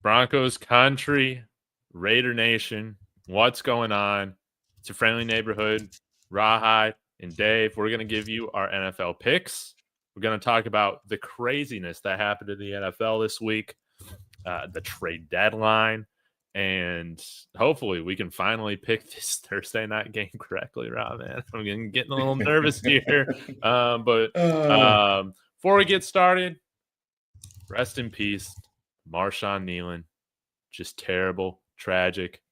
Broncos country, Raider Nation, what's going on? It's a friendly neighborhood. Rawhide and Dave, we're going to give you our NFL picks. We're going to talk about the craziness that happened in the NFL this week, the trade deadline, and hopefully we can finally pick this Thursday night game correctly, Rob, man. I'm getting a little nervous here. But before we get started, rest in peace, Marshawn Nealon. Just terrible, tragic.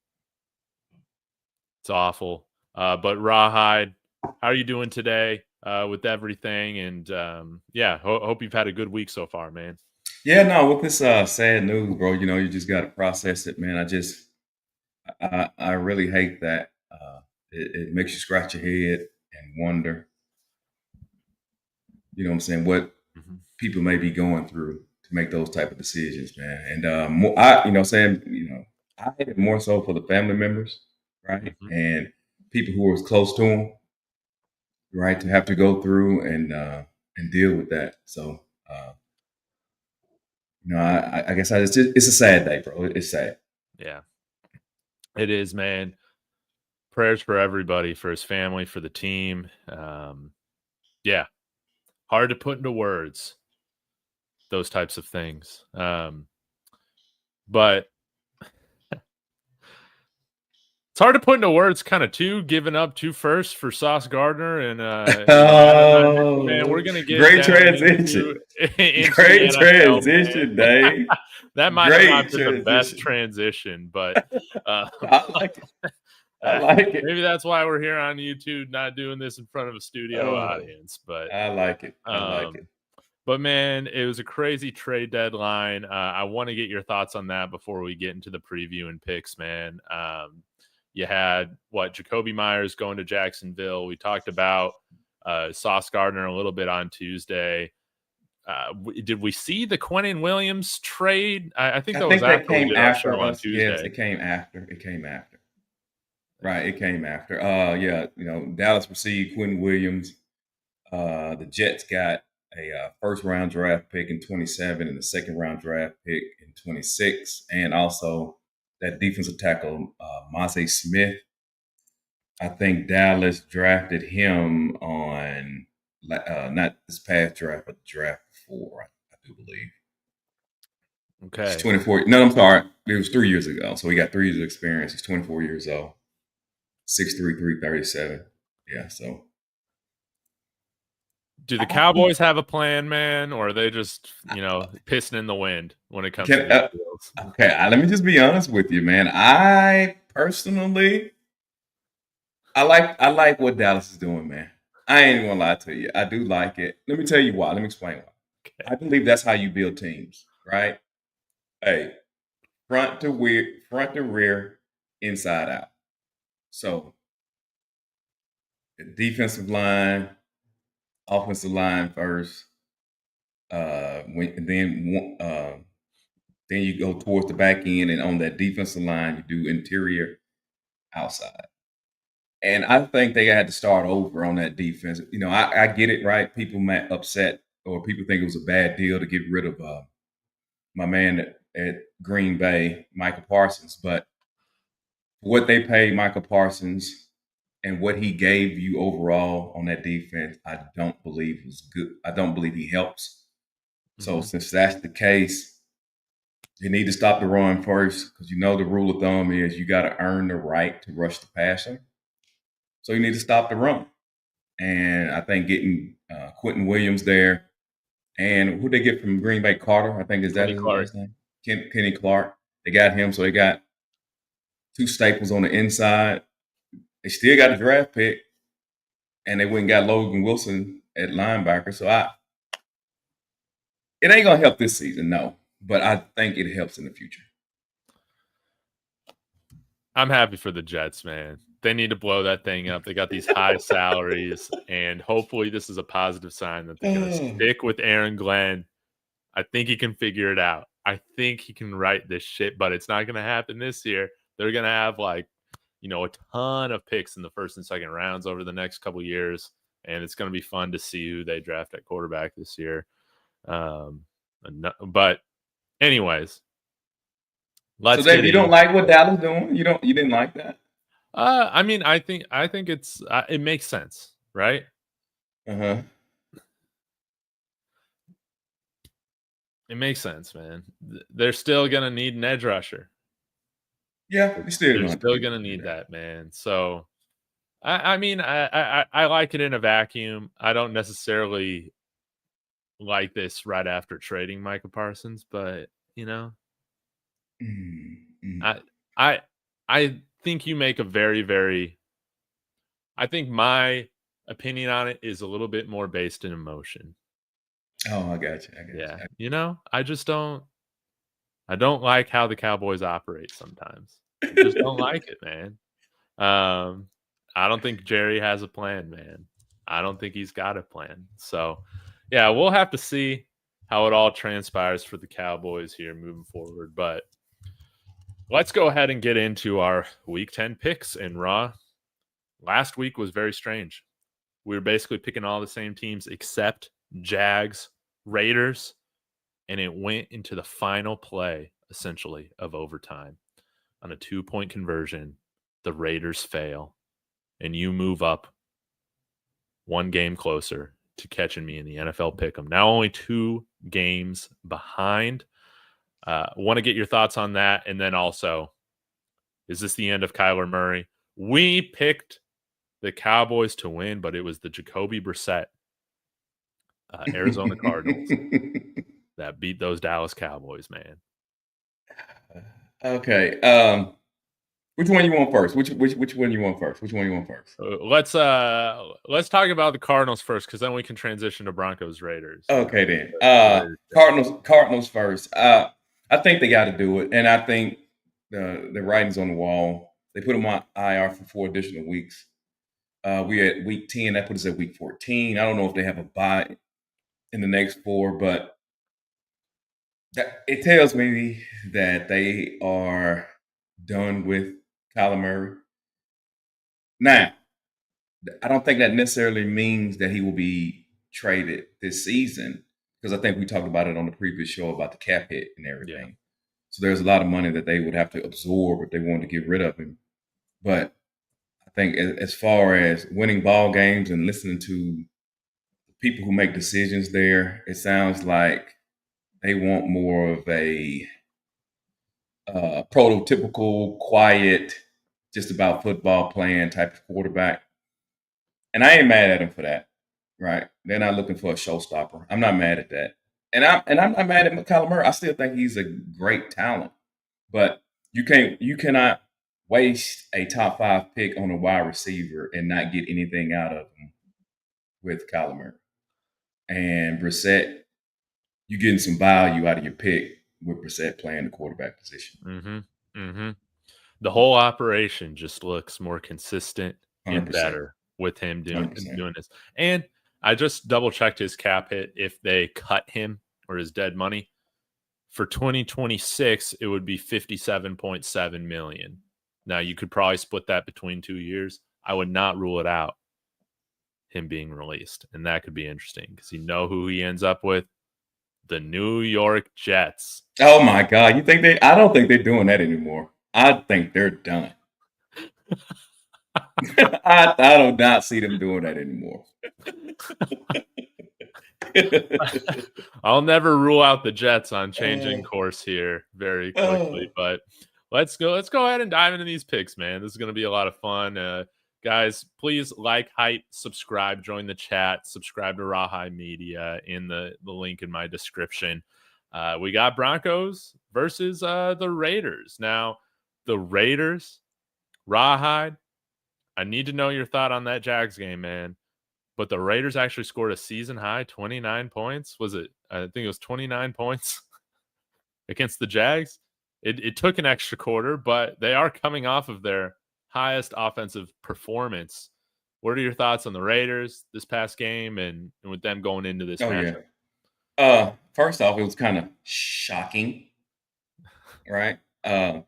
It's awful. But Rawhide, how are you doing today with everything? And hope you've had a good week so far, man. Yeah, no, with this sad news, bro, you just got to process it, man. I really hate that. It makes you scratch your head and wonder, what I'm saying, what people may be going through to make those type of decisions, man. And I hate it more so for the family members, right? And people who are close to them, right, to have to go through and deal with that. So, I guess it's a sad day, bro. It's sad. Yeah, it is, man. Prayers for everybody, for his family, for the team. Yeah, hard to put into words, those types of things. But it's hard to put into words, kind of, too, giving up 2 firsts for Sauce Gardner. And, man, we're going to get great transition. Into great NFL, transition, Dave. That might have not been the best transition, but I like it. I like it. Maybe that's why we're here on YouTube, not doing this in front of a studio audience. But I like it. But, man, it was a crazy trade deadline. I want to get your thoughts on that before we get into the preview and picks, man. You had, Jacoby Myers going to Jacksonville. We talked about Sauce Gardner a little bit on Tuesday. Did we see the Quinnen Williams trade? I think that came after on Tuesday. Yes, it came after. Right, it came after. Dallas received Quinnen Williams. The Jets got a first-round draft pick in 27 and a second-round draft pick in 26, and also that defensive tackle, Mazi Smith. I think Dallas drafted him on not this past draft, but the draft before, I do believe. Okay. He's 24. No, I'm sorry. It was 3 years ago. So he got 3 years of experience. He's 24 years old. 6'3", 337. Yeah, so. Do the Cowboys have a plan, man, or are they just, pissing in the wind when it comes to the deals? Okay, let me just be honest with you, man. I personally, I like what Dallas is doing, man. I ain't even gonna lie to you. I do like it. Let me tell you why. Let me explain why. Okay. I believe that's how you build teams, right? Hey, front to rear, inside out. So, the defensive line, offensive line first. Then you go towards the back end, and on that defensive line, you do interior, outside. And I think they had to start over on that defense. I get it, right? People might upset, or people think it was a bad deal to get rid of my man at Green Bay, Michael Parsons. But what they paid Michael Parsons and what he gave you overall on that defense, I don't believe was good. I don't believe he helps. So since that's the case, you need to stop the run first, because the rule of thumb is you got to earn the right to rush the passer. So you need to stop the run. And I think getting Quinnen Williams there, and who they get from Green Bay, Carter, I think is that his last name? Kenny Clark. They got him, so they got 2 staples on the inside. They still got a draft pick, and they went and got Logan Wilson at linebacker. So it ain't gonna help this season, no. But I think it helps in the future. I'm happy for the Jets, man. They need to blow that thing up. They got these high salaries, and hopefully this is a positive sign that they're going to stick with Aaron Glenn. I think he can figure it out. I think he can right this shit, but it's not going to happen this year. They're going to have a ton of picks in the first and second rounds over the next couple of years, and it's going to be fun to see who they draft at quarterback this year. But anyways, let's So, Dave, get you in. don't like what Dallas doing? You didn't like that? I mean, I think it's it makes sense, right? Uh-huh. It makes sense, man. They're still gonna need an edge rusher. Yeah, you still They're gonna have to still gonna do need that. that, man. So I mean, I like it in a vacuum. I don't necessarily like this right after trading Micah Parsons, but you know, Mm. I I I think you make a very, very I think my opinion on it is a little bit more based in emotion. Oh, I got you. Yeah. You know, I don't like how the Cowboys operate sometimes. I just don't like it, man. Um, I don't think Jerry has a plan, man. I don't think he's got a plan. So, yeah, we'll have to see how it all transpires for the Cowboys here moving forward. But let's go ahead and get into our Week 10 picks in Raw. Last week was very strange. We were basically picking all the same teams except Jags, Raiders, and it went into the final play, essentially, of overtime. On a 2-point conversion, the Raiders fail, and you move up one game closer to catching me in the NFL Pick'em. Now only 2 games behind. Want to get your thoughts on that, and then also, is this the end of Kyler Murray? We picked the Cowboys to win, but it was the Jacoby Brissett Arizona Cardinals that beat those Dallas Cowboys, man. Okay. Which one you want first? Which one you want first? Which one you want first? Let's talk about the Cardinals first, because then we can transition to Broncos Raiders. Okay, then. Raiders. Cardinals first. I think they got to do it, and I think the writing's on the wall. They put them on IR for 4 additional weeks. We're at week 10. That puts us at week 14. I don't know if they have a bye in the next 4, but it tells me that they are done with Kyler Murray. Now, I don't think that necessarily means that he will be traded this season, because I think we talked about it on the previous show about the cap hit and everything. Yeah. So there's a lot of money that they would have to absorb if they wanted to get rid of him. But I think as far as winning ball games and listening to people who make decisions there, it sounds like they want more of a prototypical, quiet, just about football playing type of quarterback. And I ain't mad at them for that, right? They're not looking for a showstopper. I'm not mad at that. And I'm not mad at Kyler Murray. I still think he's a great talent. But you cannot waste a top 5 pick on a wide receiver and not get anything out of him with Kyler Murray. And Brissett, you're getting some value out of your pick with Brissett playing the quarterback position. Mm-hmm. Mm-hmm. The whole operation just looks more consistent 100%. And better with him doing this. And I just double checked his cap hit. If they cut him or his dead money for 2026, it would be $57.7 million. Now you could probably split that between 2 years. I would not rule it out, him being released, and that could be interesting because you know who he ends up with. The New York Jets. Oh my God. I don't think they're doing that anymore. I think they're done. I do not see them doing that anymore. I'll never rule out the Jets on changing course here very quickly, but let's go ahead and dive into these picks, man. This is going to be a lot of fun. Guys, please like, hype, subscribe, join the chat, subscribe to Rawhide Media in the link in my description. We got Broncos versus the Raiders. Now, the Raiders, Rawhide, I need to know your thought on that Jags game, man. But the Raiders actually scored a season high 29 points. Was it? I think it was 29 points against the Jags. It took an extra quarter, but they are coming off of their highest offensive performance. What are your thoughts on the Raiders this past game and with them going into this matchup? Yeah. First off, it was kind of shocking, right? For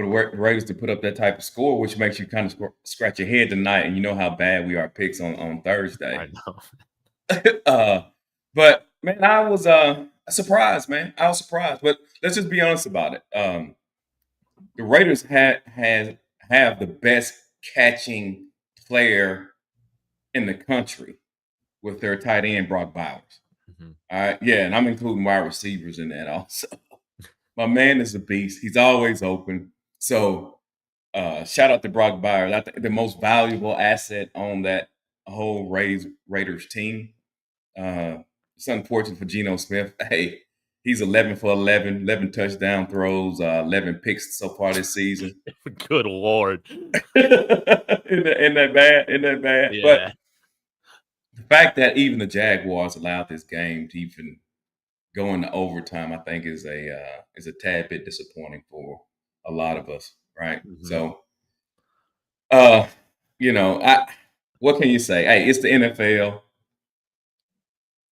the Raiders to put up that type of score, which makes you kind of scratch your head tonight, and you know how bad we are picks on Thursday. I know. But man, I was surprised, man. I was surprised. But let's just be honest about it. the Raiders have the best catching player in the country with their tight end Brock Bowers. Mhm. All right, yeah, and I'm including wide receivers in that also. My man is a beast. He's always open. So shout out to Brock Bowers. I think the most valuable asset on that whole Raiders team. It's unfortunate for Geno Smith. Hey, he's 11 for 11, 11 touchdown throws, 11 picks so far this season. Good Lord. Isn't that bad? Isn't that bad? But Yeah. the fact that even the Jaguars allowed this game to even go into overtime, I think is a tad bit disappointing for a lot of us, right? Mhm. So, what can you say? Hey, it's the NFL.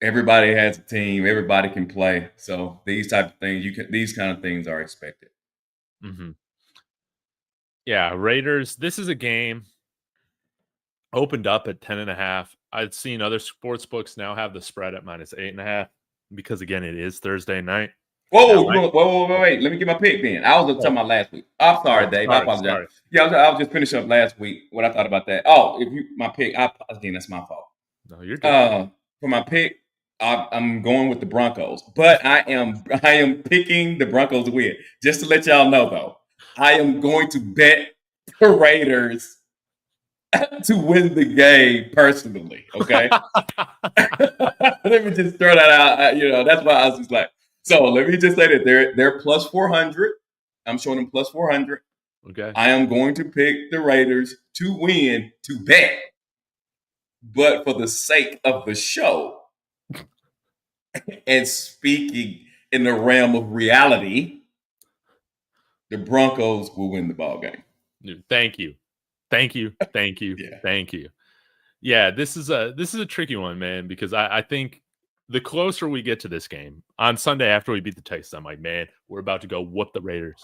Everybody has a team. Everybody can play. So these type of things, these kind of things are expected. Mhm. Yeah, Raiders. This is a game opened up at 10.5. I've seen other sports books now have the spread at -8.5 because again, it is Thursday night. Now, Whoa, wait. Let me get my pick then. I was talking about last week. I'm sorry, Dave. I apologize. Sorry. Yeah, I was just finishing up last week what I thought about that. Oh, my pick, again, that's my fault. No, you're good. For my pick, I'm going with the Broncos, but I am picking the Broncos to win. Just to let y'all know, though, I am going to bet the Raiders to win the game personally. Okay, let me just throw that out. That's why I was just like. So let me just say that they're plus 400. I'm showing them plus 400. Okay. I am going to pick the Raiders to win to bet, but for the sake of the show and speaking in the realm of reality, the Broncos will win the ball game. Dude, thank you. Yeah. Thank you. Yeah, this is a tricky one, man, because I think the closer we get to this game on Sunday after we beat the Texans, I'm like, man, we're about to go whoop the Raiders.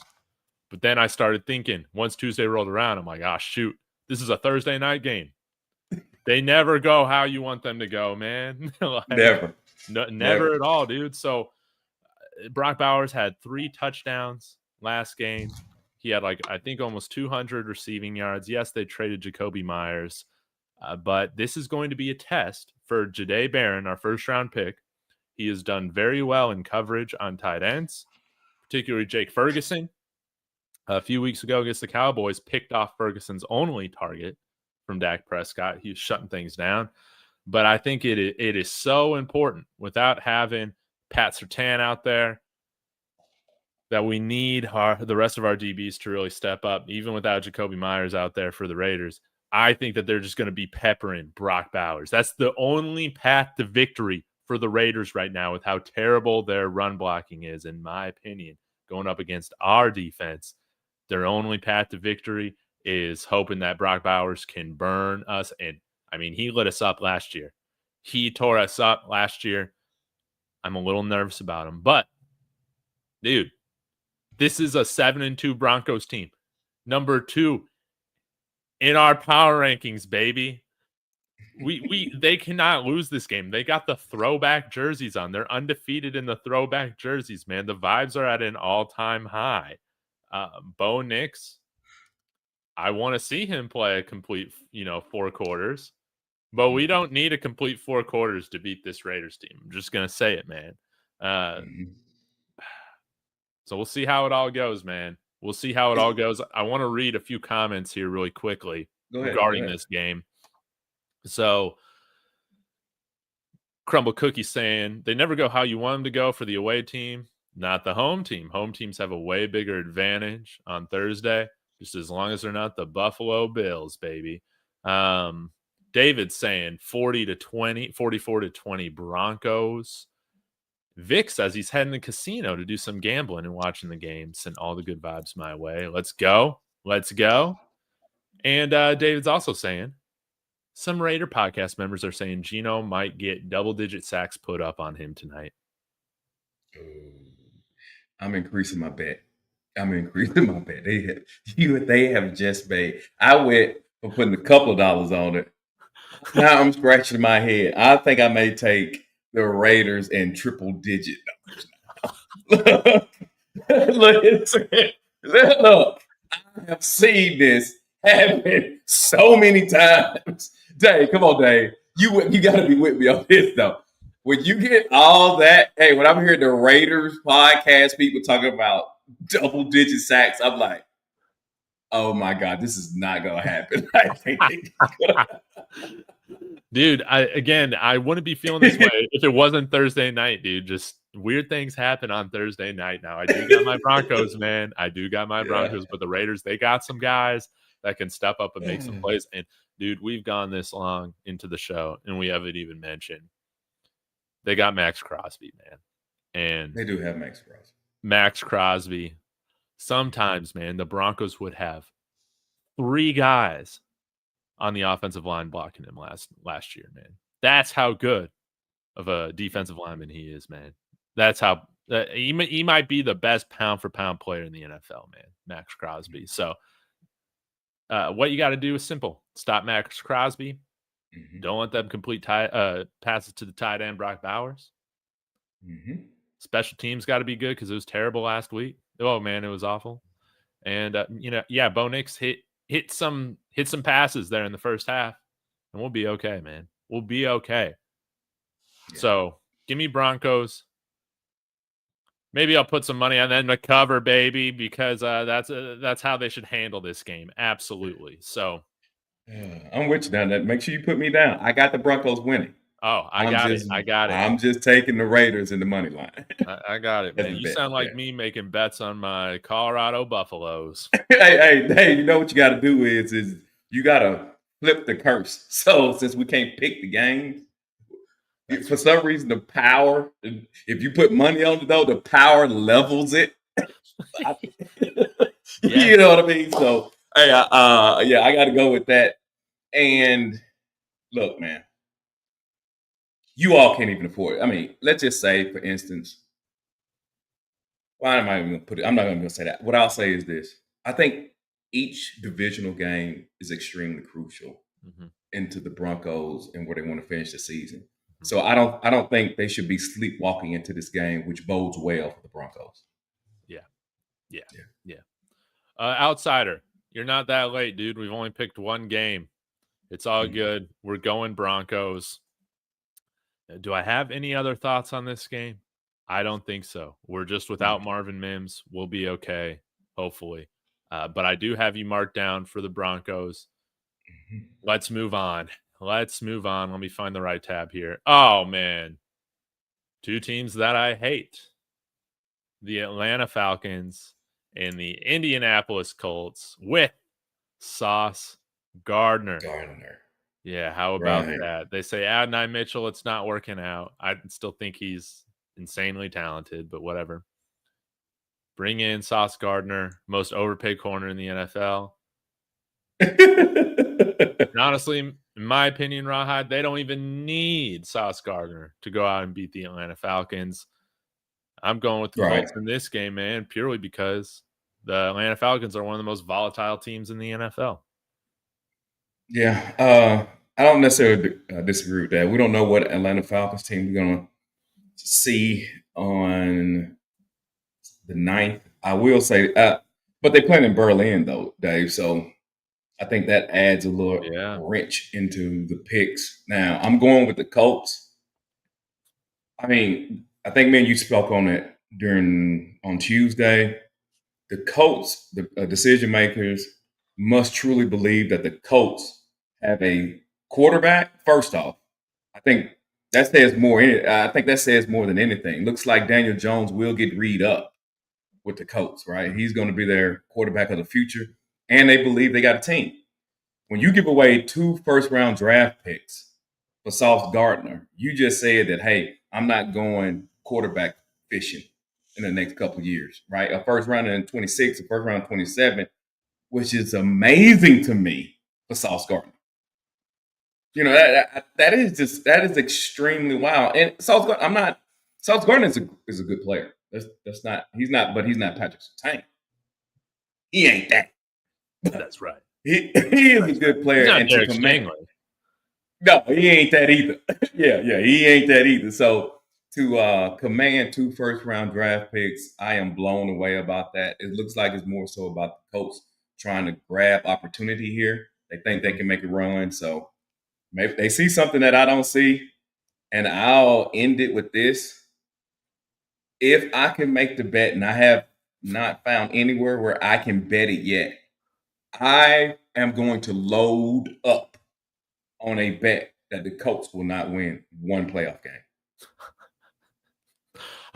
But then I started thinking once Tuesday rolled around, I'm like, ah, shoot, this is a Thursday night game. They never go how you want them to go, man. Like, Never. Never at all, dude. So Brock Bowers had 3 touchdowns last game. He had I think almost 200 receiving yards. Yes, they traded Jacoby Myers. But this is going to be a test for Jahdae Barron, our first-round pick. He has done very well in coverage on tight ends, particularly Jake Ferguson. A few weeks ago against the Cowboys, picked off Ferguson's only target from Dak Prescott. He was shutting things down. But I think it is so important without having Pat Surtain out there that we need the rest of our DBs to really step up, even without Jacoby Myers out there for the Raiders. I think that they're just going to be peppering Brock Bowers. That's the only path to victory for the Raiders right now with how terrible their run blocking is, in my opinion, going up against our defense. Their only path to victory is hoping that Brock Bowers can burn us. And, I mean, he lit us up last year. He tore us up last year. I'm a little nervous about him. But, dude, this is a 7-2 Broncos team. Number 2 in our power rankings, baby. They cannot lose this game. They got the throwback jerseys on. They're undefeated in the throwback jerseys, man. The vibes are at an all-time high. Bo Nix, I want to see him play a complete, 4 quarters. But we don't need a complete 4 quarters to beat this Raiders team. I'm just going to say it, man. So we'll see how it all goes, man. We'll see how it all goes. I want to read a few comments here really quickly regarding this game. So Crumble Cookie saying they never go how you want them to go for the away team, not the home team. Home teams have a way bigger advantage on Thursday, just as long as they're not the Buffalo Bills, baby. David's saying 44-20 Broncos. Vic says he's heading to the casino to do some gambling and watching the game. Send all the good vibes my way. Let's go. And David's also saying some Raider podcast members are saying Geno might get double-digit sacks put up on him tonight. I'm increasing my bet. They have just made. I went for putting a couple of dollars on it. Now I'm scratching my head. I think I may take the Raiders in triple-digit numbers now. Listen, Look, I have seen this happen so many times. Dave, come on, Dave. You got to be with me on this though. When you get all that, hey, when I'm hearing the Raiders podcast people talking about double-digit sacks, I'm like, oh my God, this is not gonna happen. I think Dude, I wouldn't be feeling this way if it wasn't Thursday night, dude. Just weird things happen on Thursday night now. I do got my Broncos, man. I do got my Broncos, but the Raiders, they got some guys that can step up and make some plays. And dude, we've gone this long into the show and we haven't even mentioned they got Max Crosby, man. And they do have Max Crosby. Max Crosby. Sometimes, man, the Broncos would have 3 guys on the offensive line blocking him last year, man. That's how good of a defensive lineman he is, man. That's how he might be the best pound for pound player in the NFL, man. Max Crosby. So what you got to do is simple. Stop Max Crosby. Mm-hmm. Don't let them complete passes to the tight end Brock Bowers. Mm-hmm. Special teams got to be good because it was terrible last week. Oh man, it was awful. And Bo Nix hit some passes there in the first half, and we'll be okay, man. We'll be okay. Yeah. So give me Broncos. Maybe I'll put some money on them to cover, baby, because that's how they should handle this game. Absolutely. So I'm with you down there. Make sure you put me down. I got the Broncos winning. Oh, I got it. I'm just taking the Raiders in the money line. I got it, man. You sound like me making bets on my Colorado Buffaloes. Hey, you know what you got to do is you got to flip the curse. So since we can't pick the games, for some reason, the power, if you put money on it, though, the power levels it. You know what I mean? So, hey, I got to go with that. And look, man. You all can't even afford it. I mean, let's just say, for instance, why am I even going to put it? I'm not going to say that. What I'll say is this. I think each divisional game is extremely crucial into the Broncos and where they want to finish the season. Mm-hmm. So I don't think they should be sleepwalking into this game, which bodes well for the Broncos. Yeah. Outsider, you're not that late, dude. We've only picked one game. It's all good. We're going Broncos. Do I have any other thoughts on this game? I don't think so. We're just without Marvin Mims. We'll be okay, hopefully. But I do have you marked down for the Broncos. Let's move on. Let me find the right tab here. Oh, man. 2 teams that I hate. The Atlanta Falcons and the Indianapolis Colts with Sauce Gardner. Yeah, how about that? They say Adonai Mitchell, it's not working out. I still think he's insanely talented, but whatever. Bring in Sauce Gardner, most overpaid corner in the NFL. And honestly, in my opinion, Rawhide, they don't even need Sauce Gardner to go out and beat the Atlanta Falcons. I'm going with the Colts in this game, man, purely because the Atlanta Falcons are one of the most volatile teams in the NFL. Yeah, I don't necessarily disagree with that. We don't know what Atlanta Falcons team we're going to see on the 9th. I will say, but they're playing in Berlin, though, Dave. So I think that adds a little wrench into the picks. Now, I'm going with the Colts. I mean, I think, man, you spoke on it on Tuesday. The Colts, the decision makers, must truly believe that the Colts have a quarterback. First off, I think that says more. I think that says more than anything. Looks like Daniel Jones will get read up with the Colts, right? He's going to be their quarterback of the future, and they believe they got a team. When you give away 2 first-round draft picks for Sauce Gardner, you just said that, hey, I'm not going quarterback fishing in the next couple of years, right? A first round in 26, a first round in 27, which is amazing to me for Sauce Gardner. You know, that is extremely wild. And Sauce Gardner is a good player. He's not Patrick Surtain. He ain't that. That's right. He is a good player. He's not Derek Stingley. No, he ain't that either. Yeah, he ain't that either. So to command 2 first-round draft picks, I am blown away about that. It looks like it's more so about the Colts trying to grab opportunity here. They think they can make a run, so maybe they see something that I don't see, and I'll end it with this. If I can make the bet, and I have not found anywhere where I can bet it yet, I am going to load up on a bet that the Colts will not win one playoff game.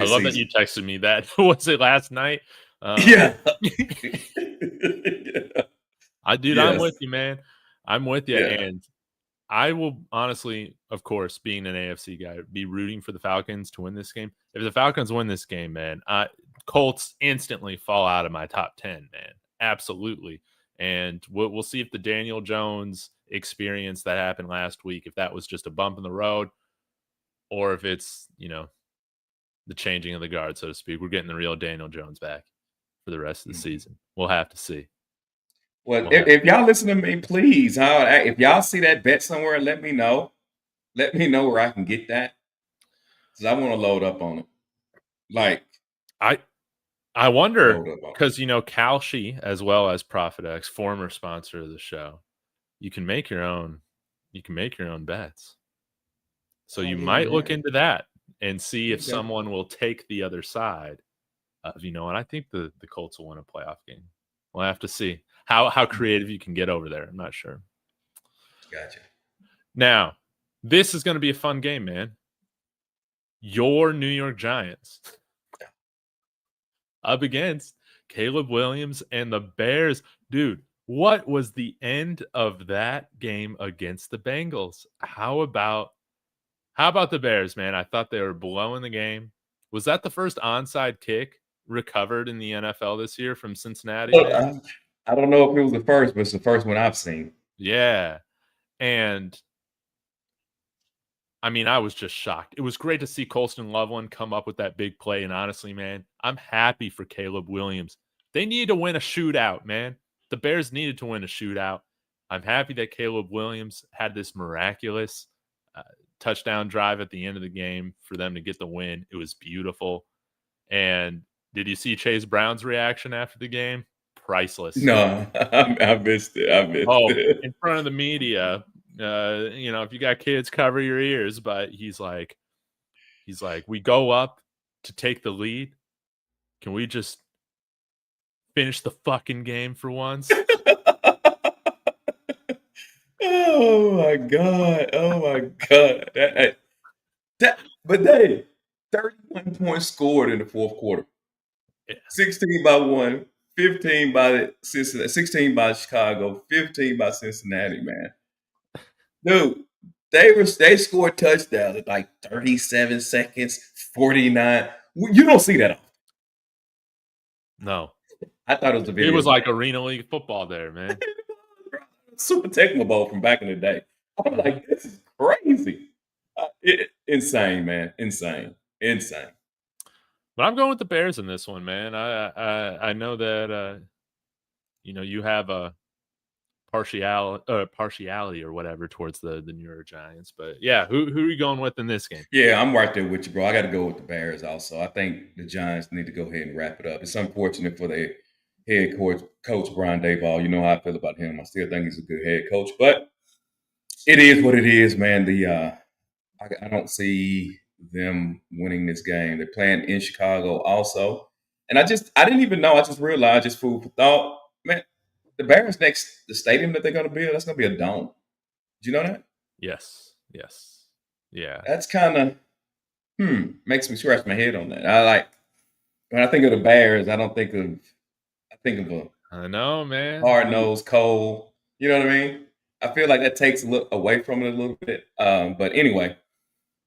I love that you texted me that. Was it last night? Yeah. I'm with you, man. I'm with you. Yeah. And I will honestly, of course, being an AFC guy, be rooting for the Falcons to win this game. If the Falcons win this game, man, Colts instantly fall out of my top 10, man. Absolutely. And we'll see if the Daniel Jones experience that happened last week, if that was just a bump in the road, or if it's, the changing of the guard, so to speak. We're getting the real Daniel Jones back for the rest of the season. We'll have to see. Well, if y'all listen to me, please, if y'all see that bet somewhere, let me know. Let me know where I can get that, because I want to load up on it. Like, I wonder, because Kalshi, as well as ProfitX, former sponsor of the show, you can make your own bets. So you might look into that and see if someone will take the other side of, and I think the Colts will win a playoff game. We'll have to see how creative you can get over there. I'm not sure. Gotcha. Now, this is going to be a fun game, man. Your New York Giants up against Caleb Williams and the Bears. Dude, what was the end of that game against the Bengals? How about the Bears, man? I thought they were blowing the game. Was that the first onside kick recovered in the NFL this year from Cincinnati? I don't know if it was the first, but it's the first one I've seen. Yeah. And I mean, I was just shocked. It was great to see Colston Loveland come up with that big play. And honestly, man, I'm happy for Caleb Williams. They needed to win a shootout, man. The Bears needed to win a shootout. I'm happy that Caleb Williams had this miraculous touchdown drive at the end of the game for them to get the win. It was beautiful. And did you see Chase Brown's reaction after the game? Priceless. No, I missed it. It. In front of the media, if you got kids, cover your ears. But he's like, we go up to take the lead. Can we just finish the fucking game for once? Oh my god! But they 31 points scored in the fourth quarter. Yeah. 16 by 1, 15 by Cincinnati, 16 by Chicago, 15 by Cincinnati, man. Dude, they scored touchdowns at like 37 seconds, 49. You don't see that often. No. I thought it was a video. It was like Arena League football there, man. Super Tecmo Bowl from back in the day. I'm like, this is crazy. Insane, man. Insane. But I'm going with the Bears in this one, man. I know that you have a partiality or whatever towards the New York Giants, but yeah, who are you going with in this game? Yeah, I'm right there with you, bro. I got to go with the Bears also. I think the Giants need to go ahead and wrap it up. It's unfortunate for their head coach Brian Daboll. You know how I feel about him. I still think he's a good head coach, but it is what it is, man. I don't see them winning this game. They're playing in Chicago also. And I didn't even know. I just realized, just food for thought, man, the Bears the stadium that they're going to build, that's going to be a dome. Did you know that? Yes. Yeah. That's kind of, makes me scratch my head on that. When I think of the Bears, I think of I know, man. Hard-nosed, cold. You know what I mean? I feel like that takes a look away from it a little bit. But anyway,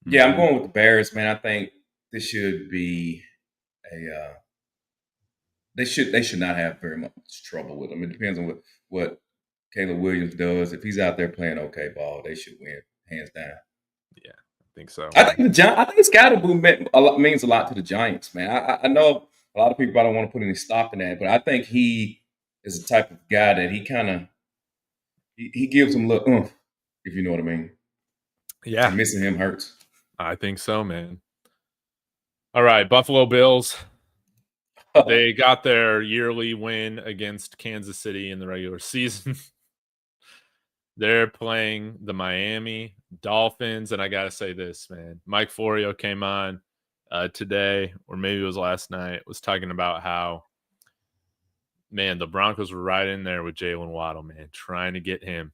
yeah, I'm going with the Bears, man. I think this should be they should not have very much trouble with them. It depends on what Caleb Williams does. If he's out there playing okay ball, they should win hands down. Yeah, I think so. I think Scottaboo means a lot to the Giants, man. I know a lot of people don't want to put any stock in that, but I think he is the type of guy that he kind of he gives them a little oomph, if you know what I mean. Yeah, and missing him hurts. I think so, man. All right, Buffalo Bills. They got their yearly win against Kansas City in the regular season. They're playing the Miami Dolphins, and I got to say this, man. Mike Florio came on today, or maybe it was last night, was talking about how, man, the Broncos were right in there with Jalen Waddle, man, trying to get him.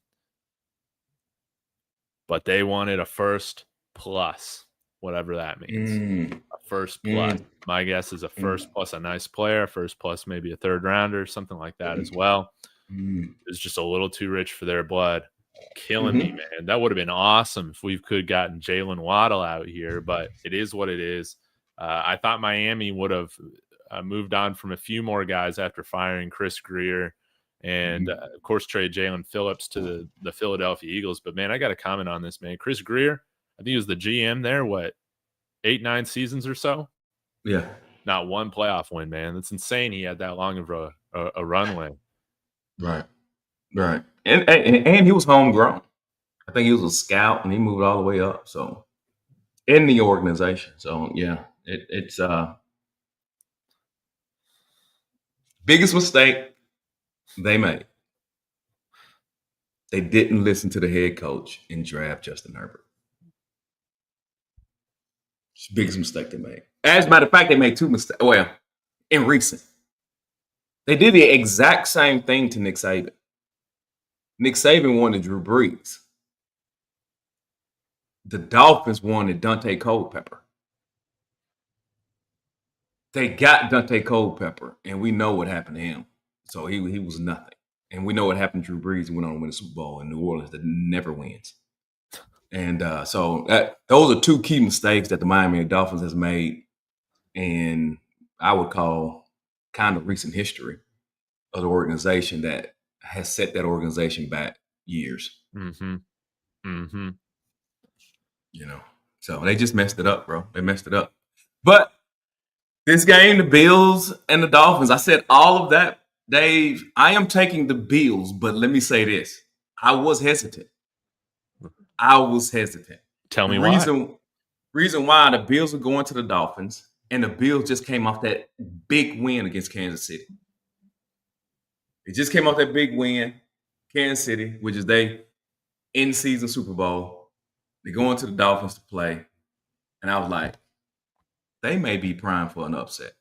But they wanted a first plus, whatever that means. A first plus. My guess is a first plus a nice player, first plus maybe a third rounder, something like that as well. It's just a little too rich for their blood. Killing me, man. That would have been awesome if we could gotten Jalen Waddle out here, but it is what it is. I thought Miami would have moved on from a few more guys after firing Chris Greer and, of course, trade Jalen Phillips to the Philadelphia Eagles. But, man, I got to comment on this, man. Chris Greer, I think he was the GM there, 8-9 seasons or so? Yeah. Not one playoff win, man. That's insane he had that long of a runway. Right. Right. And he was homegrown. I think he was a scout and he moved all the way up. So in the organization. So yeah, it's biggest mistake they made. They didn't listen to the head coach and draft Justin Herbert. It's the biggest mistake they made. As a matter of fact, they made two mistakes. Well, in recent. They did the exact same thing to Nick Saban. Nick Saban wanted Drew Brees. The Dolphins wanted Dante Culpepper. They got Dante Culpepper, and we know what happened to him. So he was nothing. And we know what happened to Drew Brees. He went on to win the Super Bowl in New Orleans that never wins. And those are two key mistakes that the Miami Dolphins has made. And I would call kind of recent history of the organization that has set that organization back years. You know, so they just messed it up, bro. They messed it up. But this game, the Bills and the Dolphins, I said all of that, Dave. I am taking the Bills, but let me say this. I was hesitant. Tell me why. Reason why the Bills are going to the Dolphins, and the Bills just came off that big win against Kansas City. They just came off that big win, Kansas City, which is their in-season Super Bowl. They're going to the Dolphins to play. And I was like, they may be primed for an upset.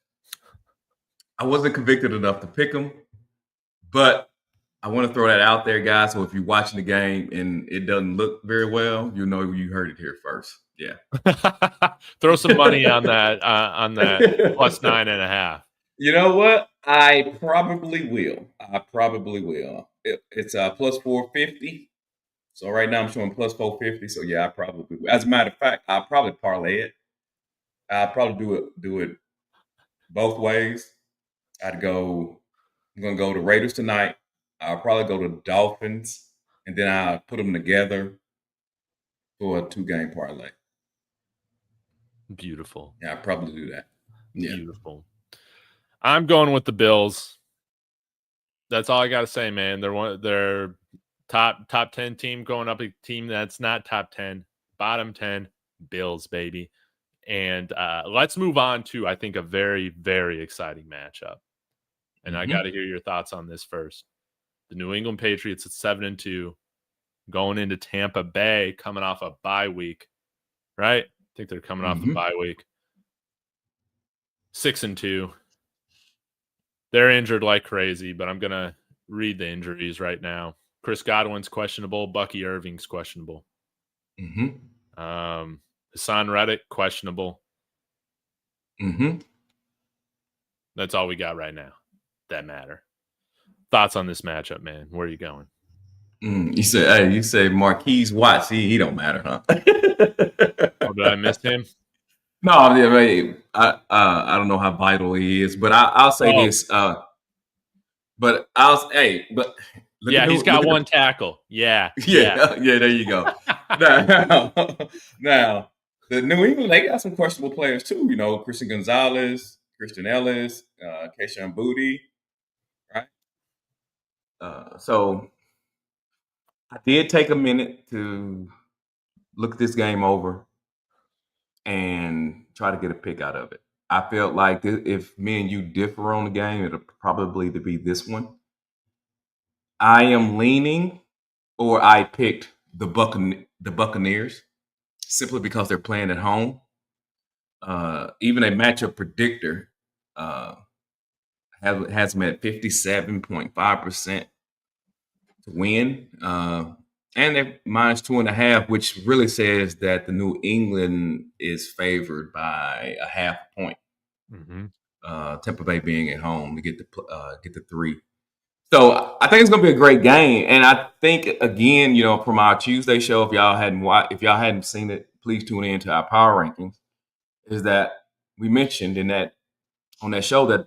I wasn't convicted enough to pick them, but I want to throw that out there, guys. So if you're watching the game and it doesn't look very well, you know you heard it here first. Yeah. Throw some money on that plus 9.5. You know what? I probably will. It's plus 450. So right now I'm showing plus 450. So yeah, I probably will. As a matter of fact, I'll probably parlay it. I'll probably do it both ways. I'm gonna go to Raiders tonight. I'll probably go to Dolphins, and then I'll put them together for a 2-game parlay. Beautiful. Yeah, I'll probably do that. Yeah. Beautiful. I'm going with the Bills. That's all I gotta say, man. They're top 10 team going up a team that's not top 10, bottom 10. Bills, baby. And let's move on to, I think, a very, very exciting matchup. And I got to hear your thoughts on this first. The New England Patriots at 7-2, going into Tampa Bay, coming off a bye week, right? I think they're coming off a bye week. 6-2. They're injured like crazy, but I'm going to read the injuries right now. Chris Godwin's questionable. Bucky Irving's questionable. Hassan Reddick, questionable. That's all we got right now that matter. Thoughts on this matchup, man? Where are you going? You say Marquise Watts. He don't matter, huh? Oh, did I miss him? No, I don't know how vital he is, but I'll say this. But he's got one tackle. Yeah. There you go. now, the New England, they got some questionable players too. You know, Christian Gonzalez, Christian Ellis, Keishawn Booty, right? So I did take a minute to look this game over and try to get a pick out of it. I felt like if me and you differ on the game, it'll probably be this one. I am leaning, or I picked the Buccaneers simply because they're playing at home. Even a matchup predictor has them at 57.5% to win. And they're minus 2.5, which really says that the New England is favored by a half point. Mm-hmm. Tampa Bay being at home to get the 3. So I think it's going to be a great game, and I think again, from our Tuesday show, if y'all hadn't seen it, please tune in to our power rankings. Is that we mentioned on that show that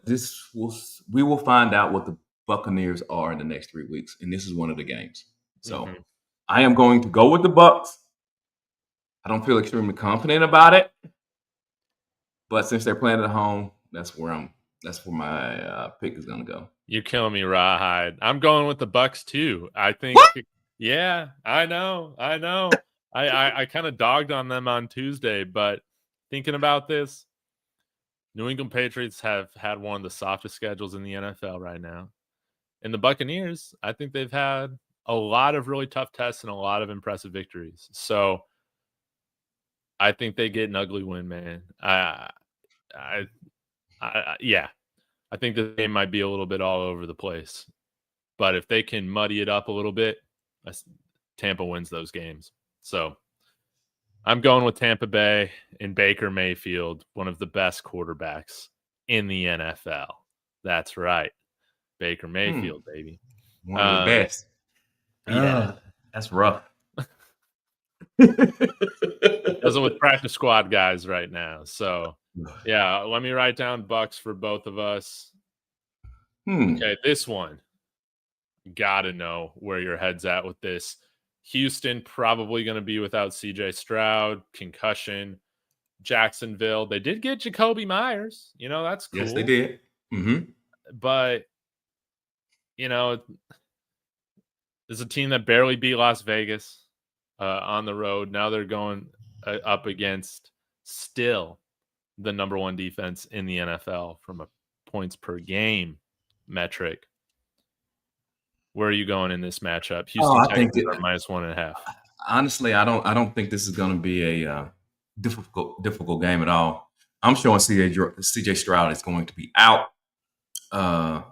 we will find out what the Buccaneers are in the next 3 weeks, and this is one of the games. So I am going to go with the Bucs. I don't feel extremely confident about it, but since they're playing at home, that's where my pick is going to go. You're killing me, Rawhide. I'm going with the Bucs too. I think. What? Yeah, I know. I kind of dogged on them on Tuesday, but thinking about this, New England Patriots have had one of the softest schedules in the NFL right now. And the Buccaneers, I think they've had a lot of really tough tests and a lot of impressive victories. So I think they get an ugly win, man. Yeah. I think the game might be a little bit all over the place. But if they can muddy it up a little bit, Tampa wins those games. So I'm going with Tampa Bay and Baker Mayfield, one of the best quarterbacks in the NFL. That's right. Baker Mayfield, baby. One of the best. Yeah. That's rough. Doesn't with practice squad guys right now. So, yeah, let me write down Bucks for both of us. Okay, this one. Got to know where your head's at with this. Houston probably going to be without CJ Stroud, concussion. Jacksonville, they did get Jacoby Myers. That's cool. Yes, they did. But, there's a team that barely beat Las Vegas on the road. Now they're going up against still the number one defense in the NFL from a points per game metric. Where are you going in this matchup? Houston Texans are minus 1.5. Honestly, I don't think this is going to be a difficult game at all. I'm showing CJ Stroud is going to be out. I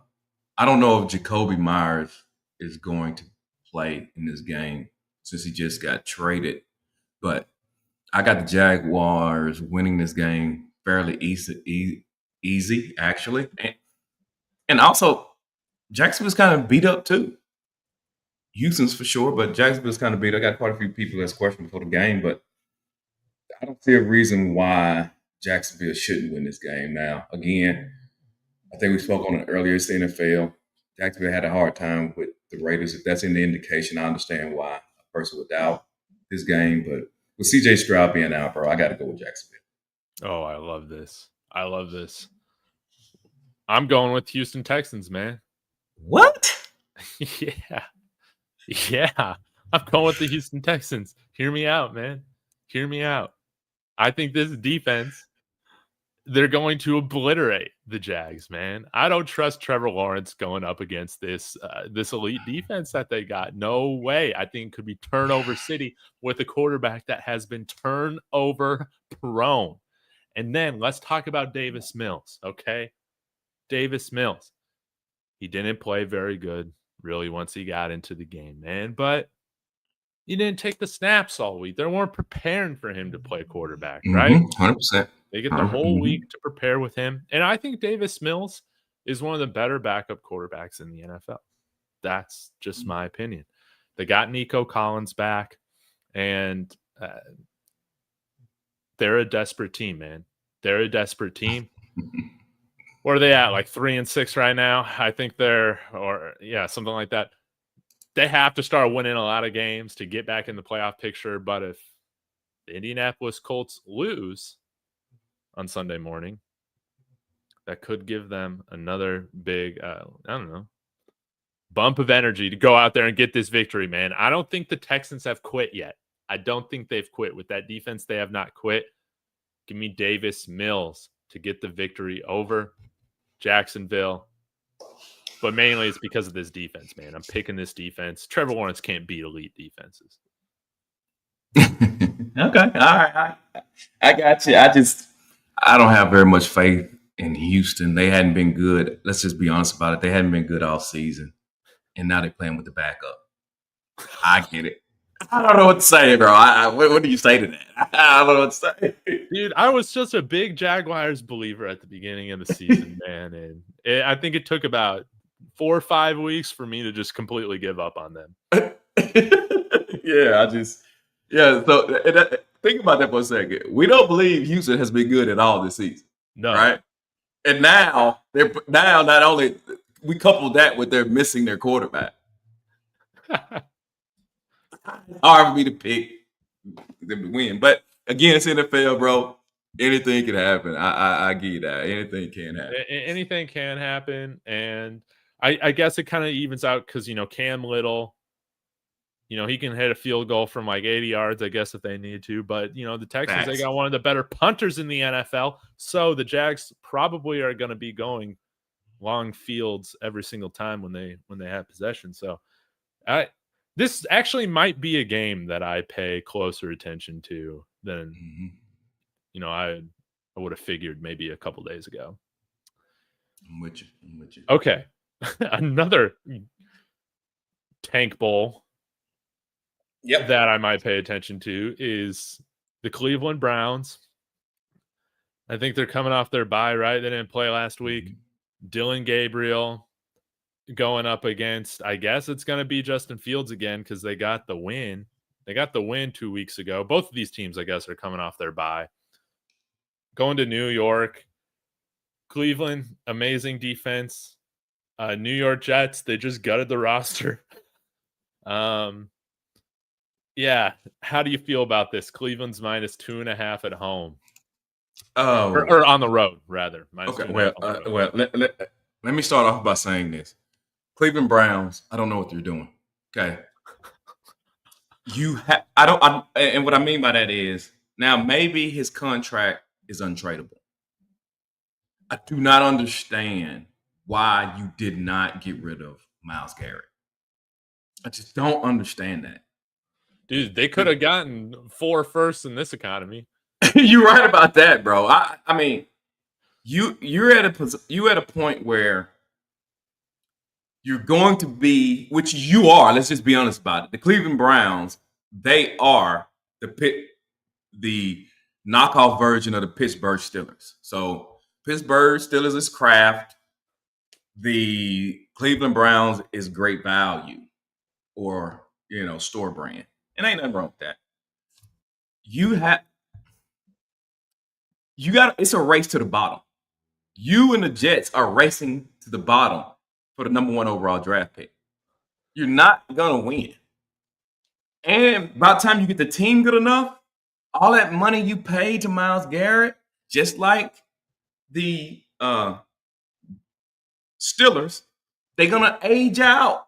don't know if Jacoby Myers is going to play in this game since he just got traded, but I got the Jaguars winning this game fairly easy actually, and also Jacksonville's kind of beat up too. Houston's for sure, but Jacksonville's kind of beat. I got quite a few people that's questioning for the game, but I don't see a reason why Jacksonville shouldn't win this game. Now, again, I think we spoke on it earlier. It's the NFL. Jacksonville had a hard time with the Raiders. If that's any indication, I understand why a person would doubt this game. But with CJ Stroud being out, bro, I got to go with Jacksonville. Oh, I love this. I'm going with Houston Texans, man. What? Yeah. I'm going with the Houston Texans. Hear me out, man. Hear me out. I think this defense, they're going to obliterate the Jags, man. I don't trust Trevor Lawrence going up against this elite defense that they got. No way. I think it could be turnover city with a quarterback that has been turnover prone. And then let's talk about Davis Mills, okay? Davis Mills. He didn't play very good, really, once he got into the game, man. But he didn't take the snaps all week. They weren't preparing for him to play quarterback, right? 100%. They get the whole week to prepare with him. And I think Davis Mills is one of the better backup quarterbacks in the NFL. That's just my opinion. They got Nico Collins back, and they're a desperate team, man. They're a desperate team. Where are they at? Like 3-6 right now? I think something like that. They have to start winning a lot of games to get back in the playoff picture. But if the Indianapolis Colts lose on Sunday morning, that could give them another big, bump of energy to go out there and get this victory, man. I don't think the Texans have quit yet. I don't think they've quit. With that defense, they have not quit. Give me Davis Mills to get the victory over Jacksonville. But mainly it's because of this defense, man. I'm picking this defense. Trevor Lawrence can't beat elite defenses. Okay. All right. I got you. I don't have very much faith in Houston. They hadn't been good. Let's just be honest about it. They hadn't been good all season. And now they're playing with the backup. I get it. I don't know what to say, bro. What do you say to that? I don't know what to say. Dude, I was just a big Jaguars believer at the beginning of the season, man. And I think it took about 4 or 5 weeks for me to just completely give up on them. So think about that for a second. We don't believe Houston has been good at all this season. No. Right? And now not only we couple that with they're missing their quarterback. Hard for me to pick them to win. But again, it's NFL, bro. Anything can happen. I give you that. Anything can happen. Anything can happen. And I guess it kind of evens out because, Cam Little, he can hit a field goal from like 80 yards, I guess, if they need to. But, the Texans, they got one of the better punters in the NFL. So the Jags probably are going to be going long fields every single time when they have possession. So this actually might be a game that I pay closer attention to than, I would have figured maybe a couple days ago. I'm with you. Okay. Another tank bowl that I might pay attention to is the Cleveland Browns. I think they're coming off their bye, right? They didn't play last week. Dylan Gabriel going up against, I guess it's going to be Justin Fields again because they got the win. They got the win 2 weeks ago. Both of these teams, I guess, are coming off their bye. Going to New York. Cleveland, amazing defense. New York Jets, they just gutted the roster. Yeah. How do you feel about this? Cleveland's -2.5 at home. Oh, or on the road, rather. Okay. Well, let me start off by saying this: Cleveland Browns. I don't know what they're doing. Okay. And what I mean by that is now maybe his contract is untradeable. I do not understand why you did not get rid of Myles Garrett. I just don't understand that. Dude, they could have gotten 4 firsts in this economy. You're right about that, bro. I mean, you're at a point where you're going to be, which you are. Let's just be honest about it. The Cleveland Browns, they are the knockoff version of the Pittsburgh Steelers. So Pittsburgh Steelers is craft. The Cleveland Browns is great value, or store brand, and ain't nothing wrong with that. It's a race to the bottom. You and the Jets are racing to the bottom for the number 1 overall draft pick. You're not gonna win. And by the time you get the team good enough, all that money you paid to Myles Garrett, just like the Steelers, they're gonna age out.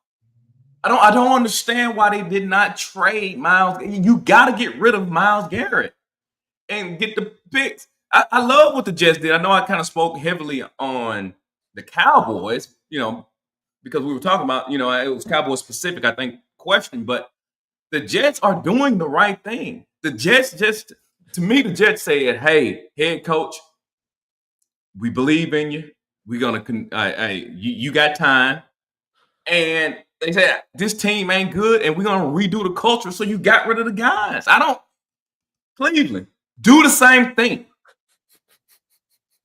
I don't understand why they did not trade Myles. You got to get rid of Myles Garrett and get the picks. I love what the Jets did. I know I kind of spoke heavily on the Cowboys, because we were talking about, it was Cowboys specific, I think, question, but the Jets are doing the right thing. The Jets to me, the Jets said, hey, head coach, we believe in you. We're going to, you got time. And they said, this team ain't good, and we're going to redo the culture, so you got rid of the guys. Cleveland, do the same thing.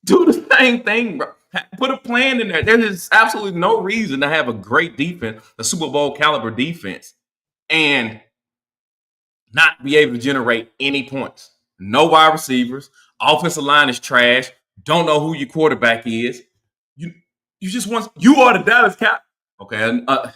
Do the same thing, bro. Put a plan in there. There is absolutely no reason to have a great defense, a Super Bowl caliber defense, and not be able to generate any points. No wide receivers. Offensive line is trash. Don't know who your quarterback is. You are the Dallas Cowboys. Okay, another,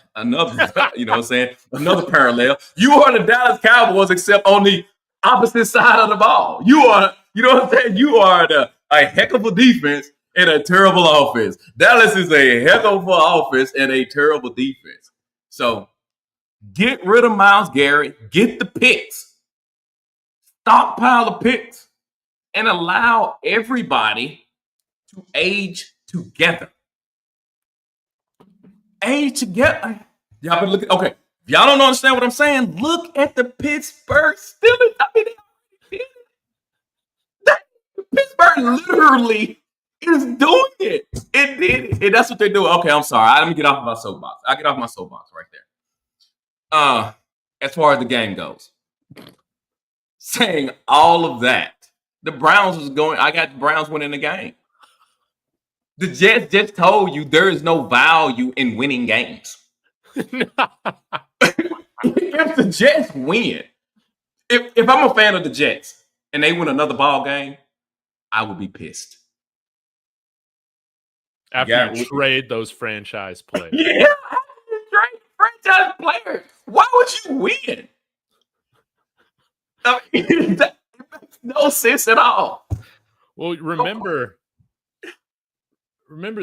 another parallel. You are the Dallas Cowboys, except on the opposite side of the ball. You are, You are a heck of a defense and a terrible offense. Dallas is a heck of an offense and a terrible defense. So get rid of Myles Garrett, get the picks, stockpile the picks, and allow everybody to age together. Age together. Y'all been looking. Okay, if y'all don't understand what I'm saying, look at the Pittsburgh Steelers. I mean, Pittsburgh literally is doing it. It did it. And that's what they're doing. Okay, I'm sorry. Let me get off my soapbox. I get off my soapbox right there. As far as the game goes, saying all of that, the Browns was going. I got the Browns winning the game. The Jets just told you there is no value in winning games. If the Jets win, if I'm a fan of the Jets and they win another ball game, I would be pissed. After you trade those franchise players. Yeah, trade franchise players. Why would you win? I mean, that makes no sense at all. Well, remember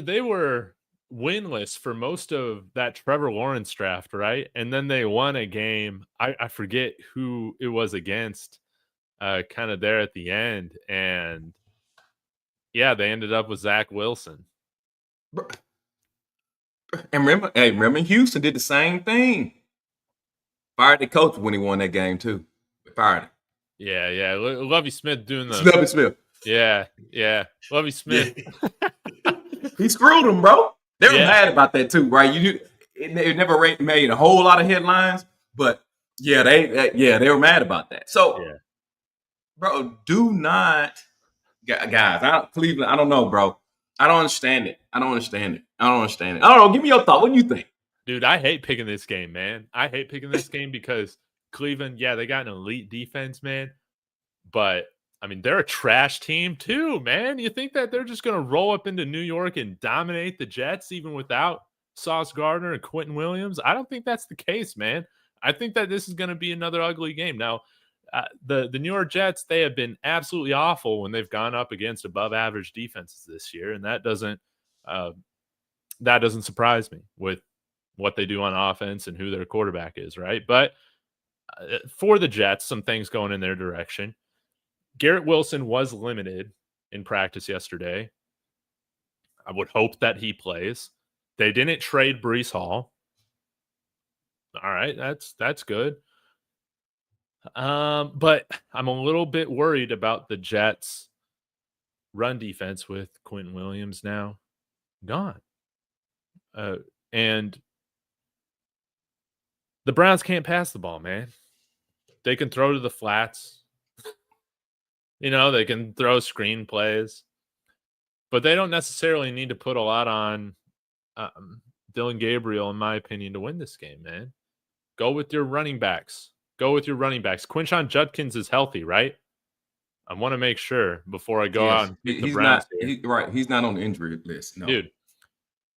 they were winless for most of that Trevor Lawrence draft, right? And then they won a game. I forget who it was against, kind of there at the end. And yeah, they ended up with Zach Wilson. And remember Houston did the same thing. Fired the coach when he won that game too. Fired him. Yeah. Lovie Smith doing the Lovie Smith. Yeah. Lovie Smith. Yeah. He screwed him, bro. They were mad about that too, right? It never made a whole lot of headlines, but they were mad about that. So, bro, do not, guys. Cleveland. I don't know, bro. I don't understand it. I don't know. Give me your thought. What do you think? Dude, I hate picking this game, man. I hate picking this game because Cleveland, they got an elite defense, man. But, I mean, they're a trash team too, man. You think that they're just going to roll up into New York and dominate the Jets even without Sauce Gardner and Quinnen Williams? I don't think that's the case, man. I think that this is going to be another ugly game. Now, the New York Jets, they have been absolutely awful when they've gone up against above average defenses this year, and that doesn't surprise me with what they do on offense and who their quarterback is, right? But for the Jets, some things going in their direction. Garrett Wilson was limited in practice yesterday. I would hope that he plays. They didn't trade Breece Hall. All right, that's good. But I'm a little bit worried about the Jets' run defense with Quinnen Williams now gone. And the Browns can't pass the ball, man. They can throw to the flats. They can throw screen plays. But they don't necessarily need to put a lot on Dylan Gabriel, in my opinion, to win this game, man. Go with your running backs. Quinshon Judkins is healthy, right? I want to make sure before I go out and pick the Browns. He's not on the injury list. No. Dude,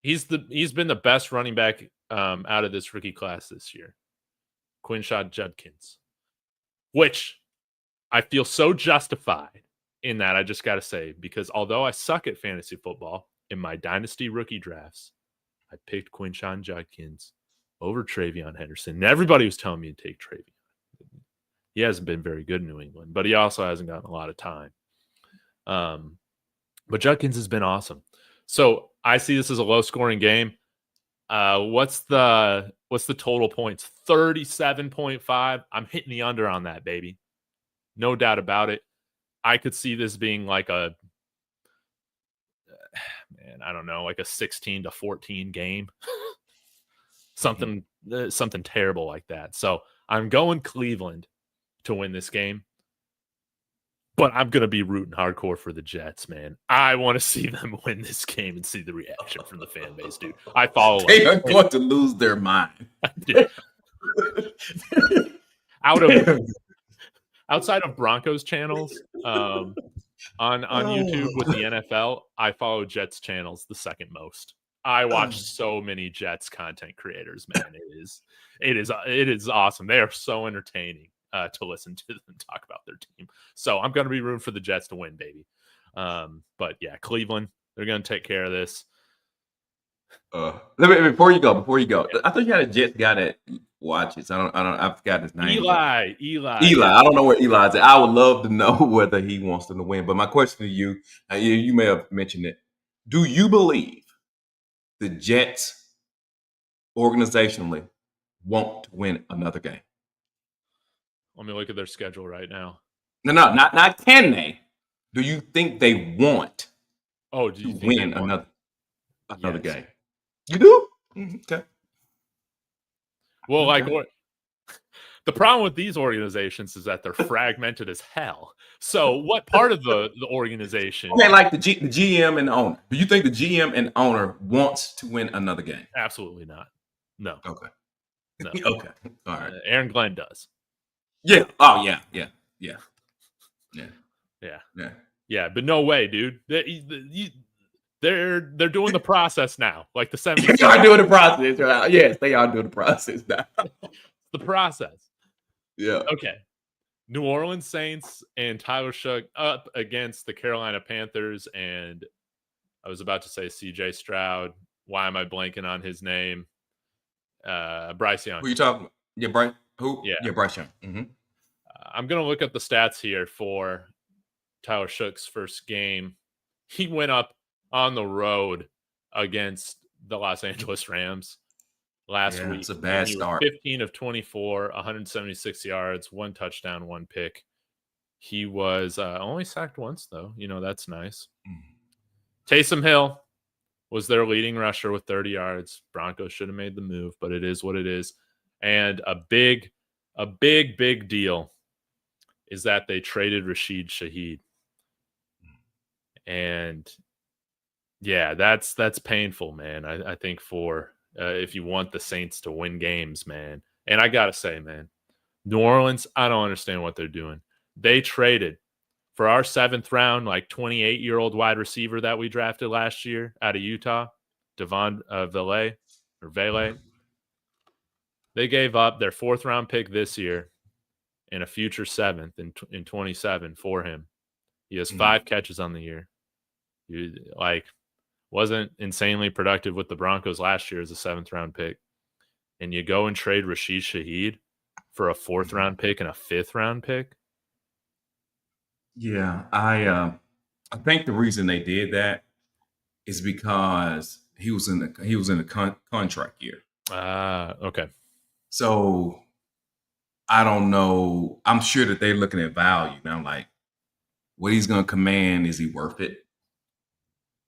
he's been the best running back out of this rookie class this year. Quinshon Judkins. Which I feel so justified in that, I just got to say, because although I suck at fantasy football, in my dynasty rookie drafts, I picked Quinshon Judkins over Travion Henderson. And everybody was telling me to take Travion. He hasn't been very good in New England, but he also hasn't gotten a lot of time. But Judkins has been awesome. So I see this as a low-scoring game. What's the total points? 37.5. I'm hitting the under on that, baby. No doubt about it. I could see this being like a 16-14 game. Something terrible like that. So I'm going Cleveland to win this game. But I'm going to be rooting hardcore for the Jets, man. I want to see them win this game and see the reaction from the fan base, dude. I follow. They are going to lose their mind. Outside of Broncos channels on YouTube with the NFL, I follow Jets channels the second most. I watch so many Jets content creators, man. It is awesome. They are so entertaining to listen to them talk about their team. So I'm going to be rooting for the Jets to win, baby. But yeah, Cleveland, they're going to take care of this. Before you go, I thought you had a Jets guy that watches. I forgot his name. Eli. I don't know where Eli's at. I would love to know whether he wants them to win. But my question to you, you may have mentioned it. Do you believe the Jets organizationally want to win another game? Let me look at their schedule right now. No, not can they. Do you think they want Oh, do to you think they win want? another Yes. game? You do? Okay. Well, like Okay. the problem with these organizations is that they're fragmented as hell. So, what part of the organization? Okay, like the GM and the owner. Do you think the GM and owner wants to win another game? Absolutely not. No, Okay. no. Okay. All right. Aaron Glenn does. Yeah. Oh yeah. Yeah. Yeah. Yeah. Yeah, Yeah. yeah, but no way, dude. They're doing the process now, like the They 76ers. are doing the process. Right? Yes, they are doing the process now. The process. Yeah. Okay. New Orleans Saints and Tyler Shook up against the Carolina Panthers, and I was about to say CJ Stroud. Why am I blanking on his name? Bryce Young. Who you talking about? Yeah, Bryce. Who? Yeah. Yeah, Bryce Young. Mm-hmm. I'm going to look up the stats here for Tyler Shook's first game. He went up on the road against the Los Angeles Rams last week. It's a bad He start. Was 15 of 24, 176 yards, 1 touchdown, 1 pick. He was only sacked once, though. That's nice. Taysom Hill was their leading rusher with 30 yards. Broncos should have made the move, but it is what it is. And a big deal is that they traded Rashid Shaheed. And yeah, that's painful, man. I think for if you want the Saints to win games, man. And I gotta say, man, New Orleans, I don't understand what they're doing. They traded for our 7th round, like 28-year-old wide receiver that we drafted last year out of Utah, Devon Vele. They gave up their 4th round pick this year and a future 7th in 27 for him. He has 5 catches on the year. He wasn't insanely productive with the Broncos last year as a 7th round pick. And you go and trade Rashid Shaheed for a 4th round pick and a 5th round pick. Yeah, I think the reason they did that is because he was in the contract year. Okay. So I don't know. I'm sure that they're looking at value now. Like, what he's going to command, is he worth it?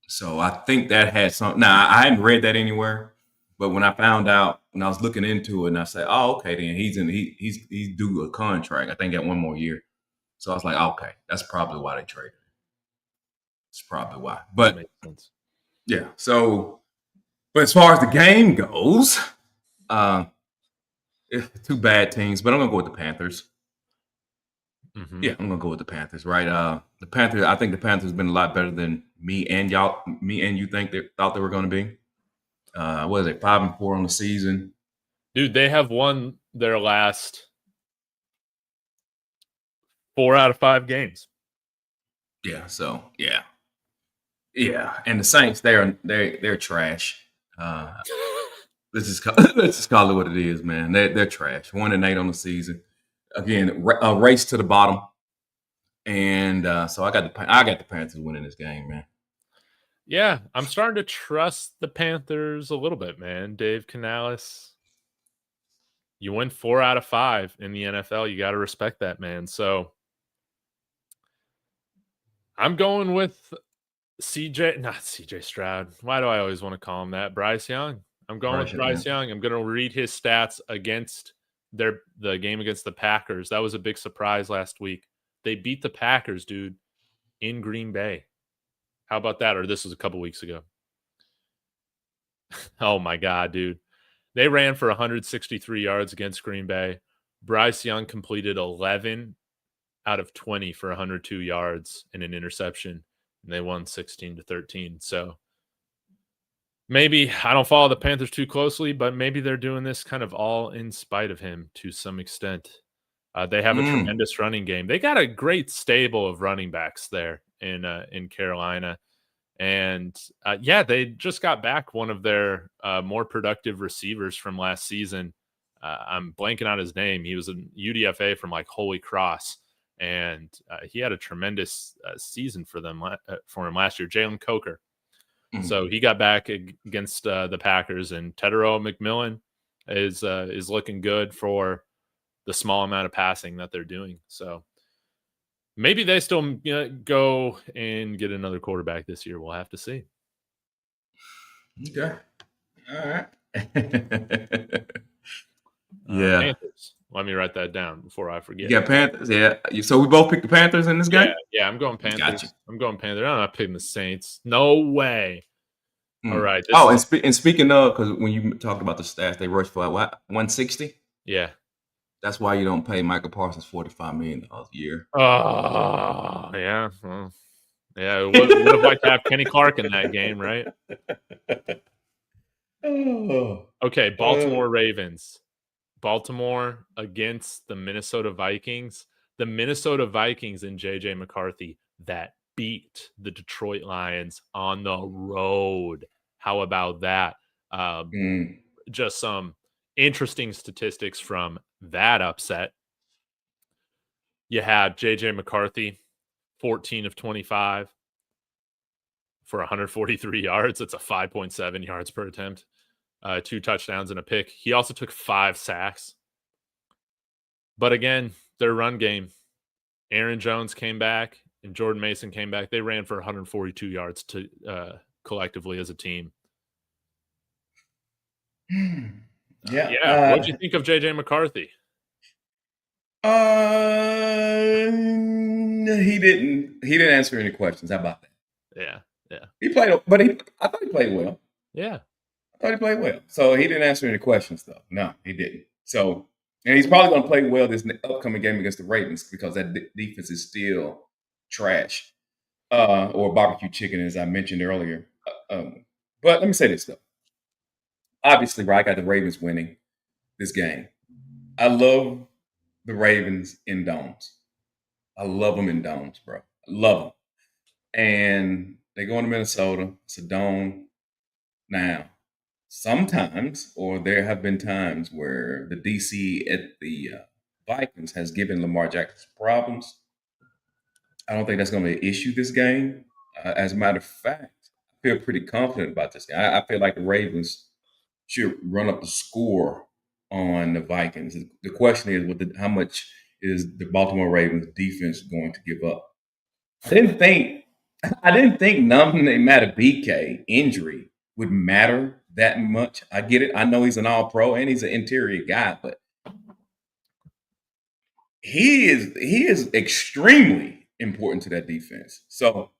So I think that had something. Now I hadn't read that anywhere, but when I found out, when I was looking into it, and I said, "Oh, okay, then he's due a contract. I think at 1 more year." So I was like, "Okay, that's probably why they traded. It's probably why." But makes sense. Yeah. So, but as far as the game goes, 2 bad teams, but I'm gonna go with the Panthers. Mm-hmm. Yeah, I'm gonna go with the Panthers, right? The Panthers. I think the Panthers have been a lot better than me and you thought they were going to be. What is it? 5-4 on the season, dude. They have won their last 4 out of 5 games. Yeah. So yeah. And the Saints, they're trash. Let's just call it what it is, man. They're trash. 1-8 on the season. Again, a race to the bottom. And so I got the Panthers winning this game, man. Yeah, I'm starting to trust the Panthers a little bit, man. Dave Canales, you win 4 out of 5 in the NFL. You got to respect that, man. So I'm going with not CJ Stroud. Why do I always want to call him that? Bryce Young. I'm going with Bryce Young. I'm going to read his stats against the game against the Packers. That was a big surprise last week. They beat the Packers, dude, in Green Bay. How about that? Or this was a couple weeks ago. Oh, my God, dude. They ran for 163 yards against Green Bay. Bryce Young completed 11 out of 20 for 102 yards and an interception, and they won 16-13. So maybe I don't follow the Panthers too closely, but maybe they're doing this kind of all in spite of him to some extent. They have a tremendous running game. They got a great stable of running backs there in Carolina. And they just got back one of their more productive receivers from last season. I'm blanking on his name. He was a UDFA from like Holy Cross, and he had a tremendous season for him last year. Jalen Coker. So he got back against the Packers, and Tedero McMillan is looking good for the small amount of passing that they're doing. So maybe they still go and get another quarterback this year. We'll have to see. Okay. All right. Panthers. Let me write that down before I forget. Yeah, Panthers. Yeah. So we both picked the Panthers in this game? Yeah, I'm going Panthers. Gotcha. I'm going Panthers. I'm not picking the Saints. No way. All right. And speaking of, because when you talked about the stats, they rushed for what, 160? Yeah. That's why you don't pay Michael Parsons $45 million a year. Oh, yeah. Well, yeah. What if I have Kenny Clark in that game, right? Okay, Baltimore Ravens. Baltimore against the Minnesota Vikings. The Minnesota Vikings and J.J. McCarthy that beat the Detroit Lions on the road. How about that? Just some interesting statistics from that upset. You had J.J. McCarthy, 14 of 25 for 143 yards. That's a 5.7 yards per attempt. 2 touchdowns and a pick. He also took 5 sacks. But again, their run game, Aaron Jones came back and Jordan Mason came back. They ran for 142 yards to collectively as a team. Yeah. What'd you think of J.J. McCarthy? He didn't answer any questions. How about that? Yeah. He played, but I thought he played well. Yeah. I thought he played well. So he didn't answer any questions, though. No, he didn't. So, and he's probably going to play well this upcoming game against the Ravens because that defense is still trash, or barbecue chicken, as I mentioned earlier. But let me say this, though. Obviously, I got the Ravens winning this game. I love the Ravens in domes. I love them in domes, bro. I love them. And they go into Minnesota. It's a dome. Now, sometimes, or there have been times where the DC at the Vikings has given Lamar Jackson problems. I don't think that's going to be an issue this game. As a matter of fact, I feel pretty confident about this game. I feel like the Ravens should run up the score on the Vikings. The question is, how much is the Baltimore Ravens defense going to give up? I didn't think Namne Matabike injury would matter that much. I get it. I know he's an all-pro and he's an interior guy, but he is extremely important to that defense. So,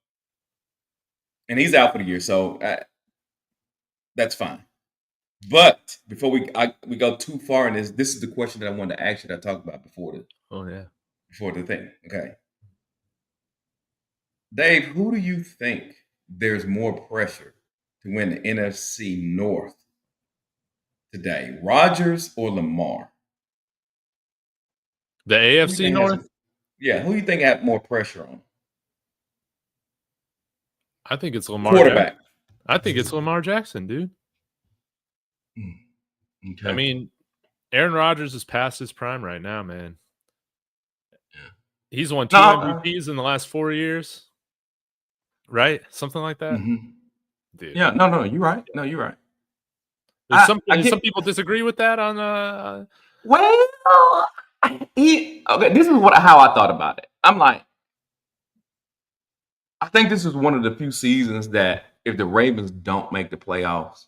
and he's out for the year, so that's fine. But before we go too far in this is the question that I wanted to ask you that I talked about before the thing. Okay. Dave, who do you think there's more pressure to win the NFC North today, Rodgers or Lamar? The AFC North? Who do you think had more pressure on? I think it's Lamar quarterback. I think it's Lamar Jackson, dude. Okay. I mean, Aaron Rodgers is past his prime right now, man. Yeah. He's won 2 MVPs in the last 4 years. Right? Something like that. Mm-hmm. Dude. Yeah, no, you're right. No, you're right. Some people disagree with that on this is how I thought about it. I'm like, I think this is one of the few seasons that if the Ravens don't make the playoffs,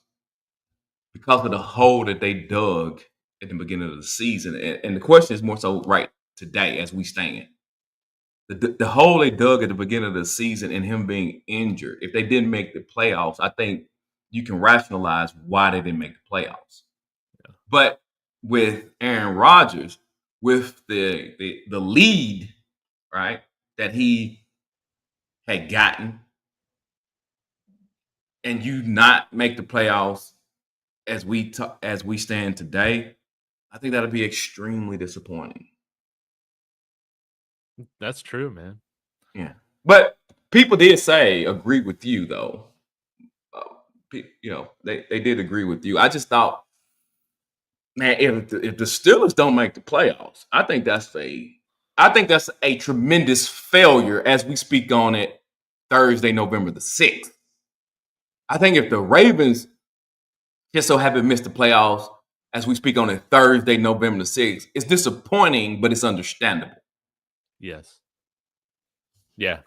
because of the hole that they dug at the beginning of the season, and the question is more so right today as we stand. The hole they dug at the beginning of the season and him being injured, if they didn't make the playoffs, I think you can rationalize why they didn't make the playoffs. Yeah. But with Aaron Rodgers, with the lead, right, that he had gotten, and you not make the playoffs as we stand today, I think that'll be extremely disappointing. That's true, man. Yeah, but people did agree with you, though. They did agree with you. I just thought, man, if the Steelers don't make the playoffs, I think that's a tremendous failure as we speak on it Thursday, November the 6th. I think if the Ravens just so happen to miss the playoffs as we speak on a Thursday, November the 6th, it's disappointing, but it's understandable. Yes. Yeah.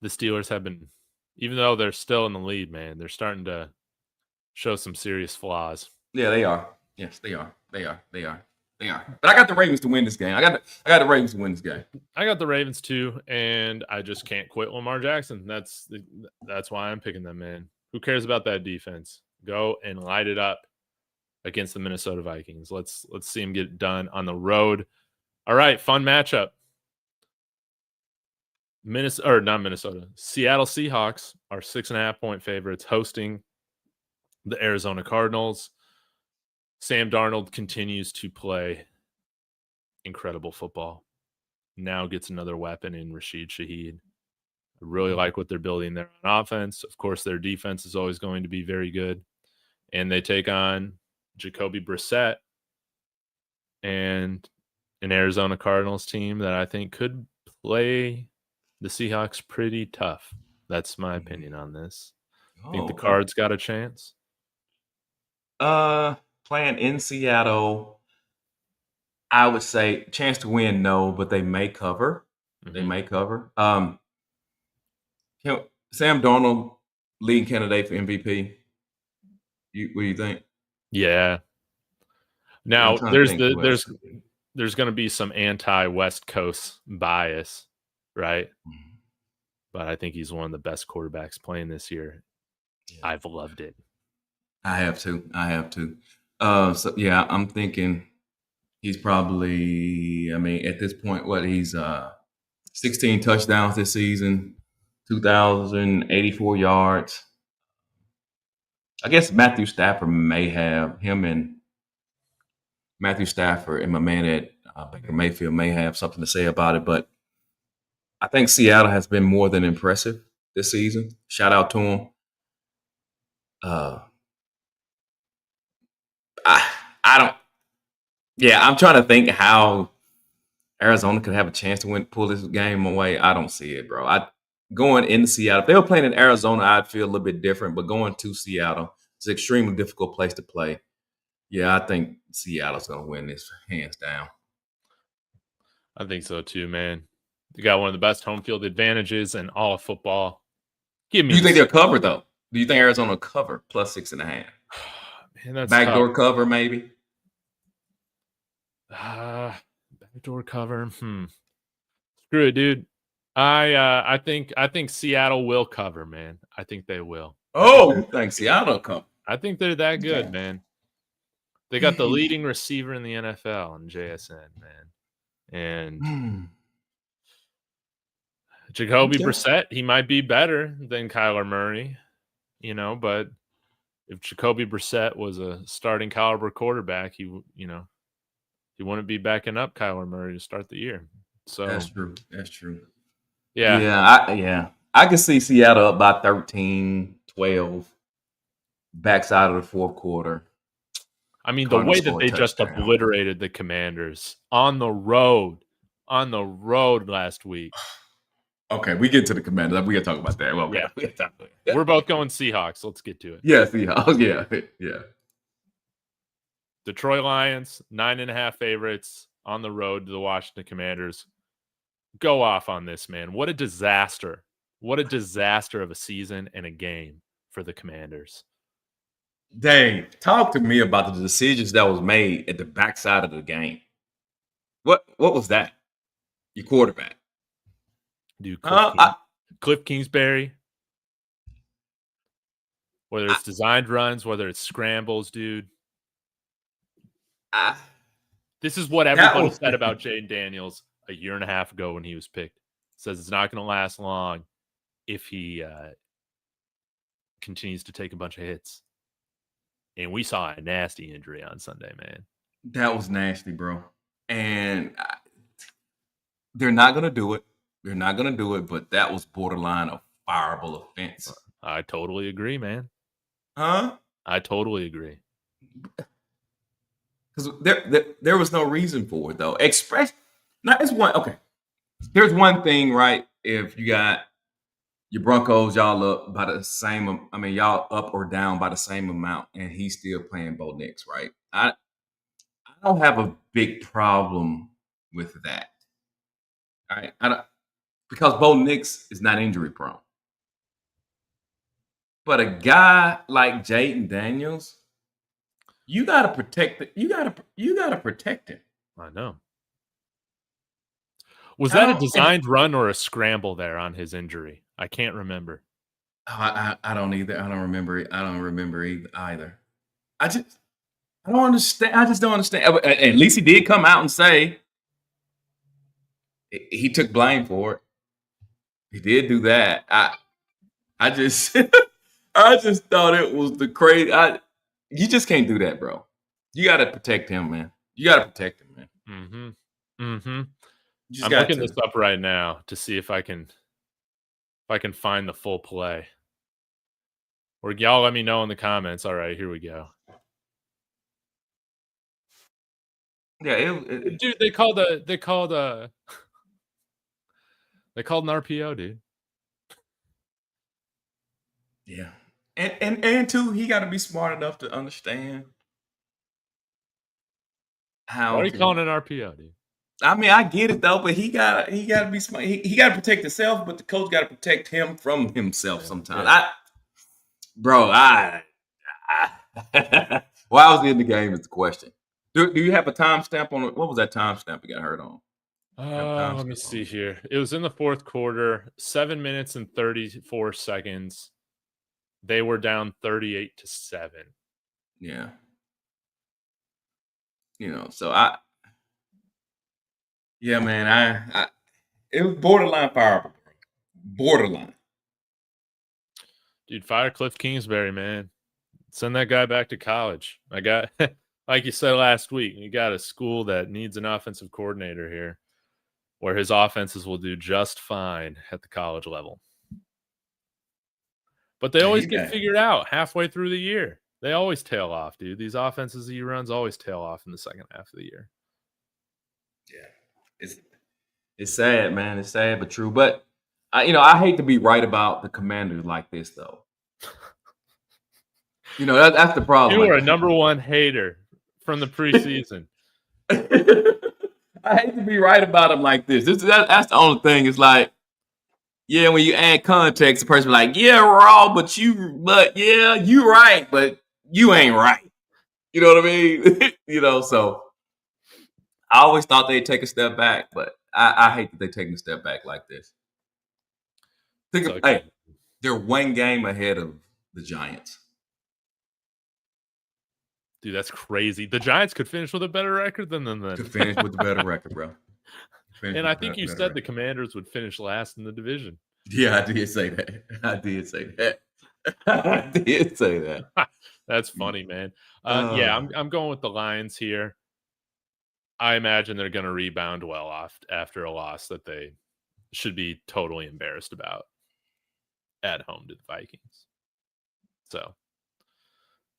The Steelers have been, even though they're still in the lead, man, they're starting to show some serious flaws. Yeah, they are. Yes, they are. They are. But I got the Ravens to win this game. I got the Ravens to win this game. I got the Ravens too, and I just can't quit Lamar Jackson. That's why I'm picking them, man. Who cares about that defense? Go and light it up against the Minnesota Vikings. Let's see him get it done on the road. All right, fun matchup. Seattle Seahawks are 6.5-point favorites hosting the Arizona Cardinals. Sam Darnold continues to play incredible football. Now gets another weapon in Rashid Shaheed. I really like what they're building there on offense. Of course, their defense is always going to be very good. And they take on Jacoby Brissett and an Arizona Cardinals team that I think could play the Seahawks pretty tough. That's my opinion on this. I think the Cards got a chance. Playing in Seattle, I would say chance to win, no, but they may cover. Mm-hmm. They may cover. Sam Darnold, leading candidate for MVP. What do you think? Yeah. Now there's going to be some anti-West Coast bias, right? Mm-hmm. But I think he's one of the best quarterbacks playing this year. Yeah. I've loved it. I have to. So yeah, I'm thinking he's probably, at this point, he's 16 touchdowns this season, 2,084 yards. I guess Matthew Stafford may have him, and Matthew Stafford and my man at Baker Mayfield may have something to say about it, but I think Seattle has been more than impressive this season. Shout out to him. I'm trying to think how Arizona could have a chance to pull this game away. I don't see it, bro. Going into Seattle, if they were playing in Arizona, I'd feel a little bit different, but going to Seattle, it's an extremely difficult place to play. Yeah, I think Seattle's going to win this hands down. I think so too, man. You got one of the best home field advantages in all of football. Do you think they'll cover, though? Do you think Arizona will cover plus 6.5? Man, that's backdoor cover, maybe. Backdoor cover. Screw it, dude. I think Seattle will cover, man. I think they will. Oh, you think Seattle cover? I think they're that good, man. They got the leading receiver in the NFL in JSN, man. And Jacoby Brissett, he might be better than Kyler Murray, but if Jacoby Brissett was a starting caliber quarterback, he wouldn't be backing up Kyler Murray to start the year. So that's true. Yeah. I could see Seattle up by 13, 12, backside of the fourth quarter. I mean, the way that they just obliterated the Commanders on the road last week. Okay, we get to the Commanders. We got to talk about that. Well, yeah. We're both going Seahawks. Let's get to it. Yeah, Seahawks. Yeah. Detroit Lions, 9.5 favorites on the road to the Washington Commanders. Go off on this, man. What a disaster. What a disaster of a season and a game for the Commanders. Dave, talk to me about the decisions that was made at the backside of the game. What was that? Your quarterback. Dude, Cliff Kingsbury. Whether it's designed runs, whether it's scrambles, dude. This is what everybody said about Jaden Daniels a year and a half ago when he was picked. Says it's not going to last long if he continues to take a bunch of hits. And we saw a nasty injury on Sunday, man. That was nasty, bro. And they're not going to do it. But that was borderline a fireable offense. I totally agree, man. Huh? I totally agree. Because there was no reason for it, though. There's one thing, right? If you got Your Broncos, y'all up by the same. I mean, y'all up or down by the same amount, and he's still playing Bo Nix, right? I don't have a big problem with that. All right, I don't, because Bo Nix is not injury prone. But a guy like Jaden Daniels, you gotta protect it. You gotta protect him. I know. Was I that a don't- and designed run or a scramble there on his injury? I can't remember. I don't either. I don't remember it. I don't remember either. I don't understand. I just don't understand. At least he did come out and say he took blame for it. He did do that. I just I just thought it was the crazy. You just can't do that, bro. You got to protect him, man. You got to protect him, man. Mm-hmm. Mm-hmm. You just I'm got looking to. this up right now to see if I can find the full play. Or y'all let me know in the comments. All right, here we go. Yeah, Dude, they called an RPO, dude. yeah, and too, he got to be smart enough to understand how Why are you to. calling an RPO, dude? I mean, I get it though, but he gotta be smart. He got to protect himself, but the coach got to protect him from himself sometimes. Yeah. Why was he in the game is the question. Do you have a timestamp on it? What was that timestamp he got hurt on? Let me see here. It was in the fourth quarter, 7 minutes and 34 seconds. They were down 38-7. Yeah. So yeah, man, it was borderline fireable. Borderline. Dude, fire Cliff Kingsbury, man. Send that guy back to college. I got, like you said last week, you got a school that needs an offensive coordinator here where his offenses will do just fine at the college level. But they always get figured out halfway through the year. They always tail off, dude. These offenses he runs always tail off in the second half of the year. Yeah. It's sad, man. It's sad but true. But I hate to be right about the Commanders like this, though. That's the problem. You are a number one hater from the preseason. I hate to be right about them like this. That's the only thing. It's like, yeah, when you add context, the person like, yeah, raw, but yeah, you right, but you ain't right. You know what I mean? So I always thought they'd take a step back, but I hate that they're taking a step back like this. Hey, they're one game ahead of the Giants. Dude, that's crazy. The Giants could finish with a better record than them then. Could finish with a better record, bro. And I think you said the Commanders would finish last in the division. Yeah, I did say that. I did say that. That's funny, man. Yeah, I'm going with the Lions here. I imagine they're going to rebound well after a loss that they should be totally embarrassed about at home to the Vikings. So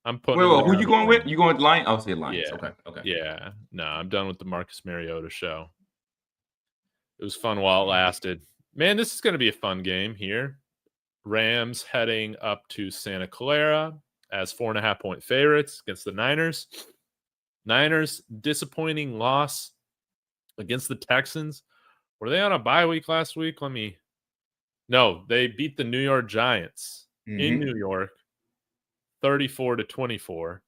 I'm putting. Wait, who you going with? You going with Lions? I'll say Lions. Yeah. Okay. Yeah. No, I'm done with the Marcus Mariota show. It was fun while it lasted. Man, this is going to be a fun game here. Rams heading up to Santa Clara as 4.5-point favorites against the Niners. Niners, disappointing loss against the Texans. Were they on a bye week last week? No, they beat the New York Giants in New York 34-24.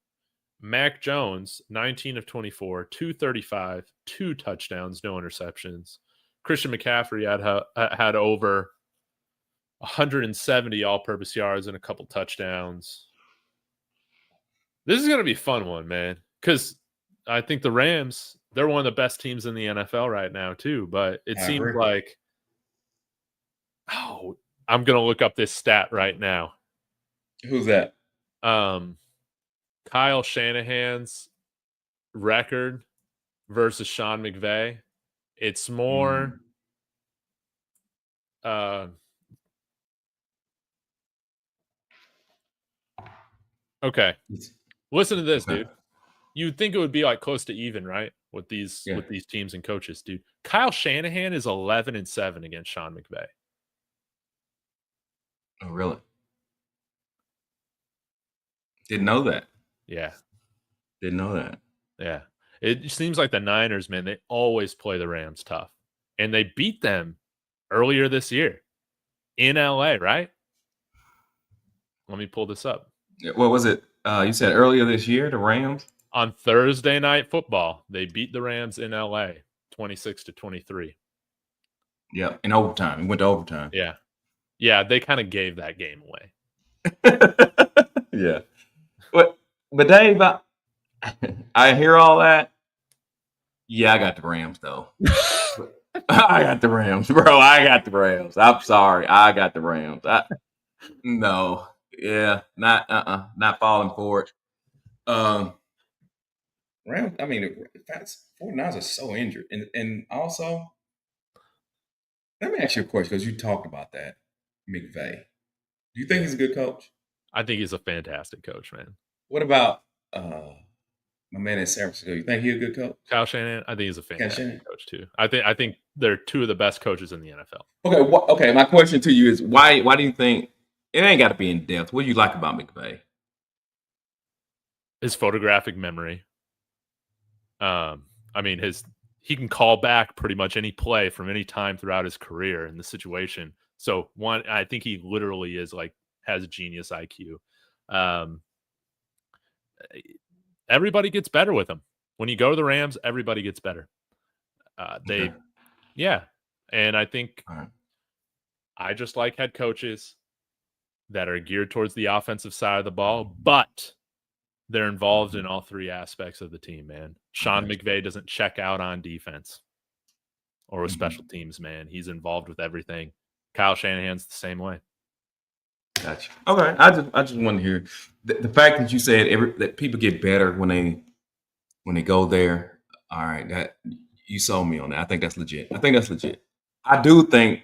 Mac Jones, 19 of 24, 235, 2 touchdowns, no interceptions. Christian McCaffrey had over 170 all-purpose yards and a couple touchdowns. This is going to be a fun one, man, because I think the Rams, they're one of the best teams in the NFL right now, too. But it seems like, I'm going to look up this stat right now. Who's that? Kyle Shanahan's record versus Sean McVay. It's more okay. Listen to this, dude. You'd think it would be like close to even, right? With these teams and coaches, dude. Kyle Shanahan is 11-7 against Sean McVay. Oh, really? Didn't know that. Yeah. Didn't know that. Yeah. It seems like the Niners, man, they always play the Rams tough. And they beat them earlier this year in LA, right? Let me pull this up. What was it? You said earlier this year, the Rams? On Thursday Night Football, they beat the Rams in LA 26-23. Yeah, in overtime. It went to overtime. Yeah. Yeah, they kind of gave that game away. Yeah. But Dave, I hear all that. Yeah, I got the Rams though. I got the Rams, bro. I got the Rams. I'm sorry. I got the Rams. No. Yeah, not falling for it. Rams, I mean, the 49ers are so injured. And also, let me ask you a question because you talked about that, McVay. Do you think he's a good coach? I think he's a fantastic coach, man. What about my man in San Francisco? You think he's a good coach? Kyle Shanahan, I think he's a fantastic coach too. I think they're two of the best coaches in the NFL. Okay, okay. My question to you is why do you think it ain't got to be in depth? What do you like about McVay? His photographic memory. I mean, he can call back pretty much any play from any time throughout his career in the situation. So one, I think he literally is like has genius IQ. Everybody gets better with him. When you go to the Rams, everybody gets better. Yeah. And I think I just like head coaches that are geared towards the offensive side of the ball, but they're involved in all three aspects of the team, man. Sean McVay doesn't check out on defense or with special teams, man. He's involved with everything. Kyle Shanahan's the same way. Gotcha. Okay, I just want to hear the fact that you said that people get better when they go there. All right, that you sold me on that. I think that's legit. I do think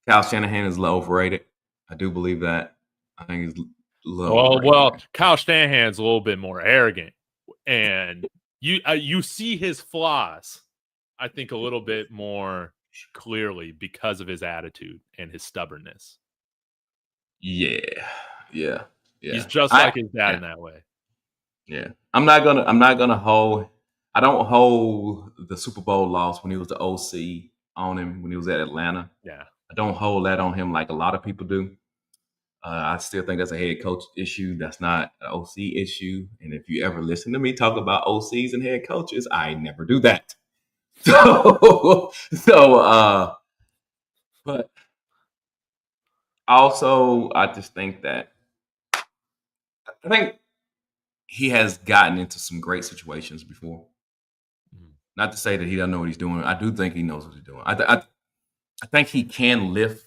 Kyle Shanahan is a little overrated. I do believe that. I think he's a little overrated. Well, Kyle Shanahan's a little bit more arrogant, and you see his flaws, I think, a little bit more clearly because of his attitude and his stubbornness. Yeah. He's just like his dad in that way. Yeah, I'm not gonna hold. I don't hold the Super Bowl loss when he was the OC on him when he was at Atlanta. Yeah, I don't hold that on him like a lot of people do. I still think that's a head coach issue. That's not an OC issue. And if you ever listen to me talk about OCs and head coaches, I never do that. But also, I just think that he has gotten into some great situations before. Not to say that he doesn't know what he's doing. I do think he knows what he's doing. I think he can lift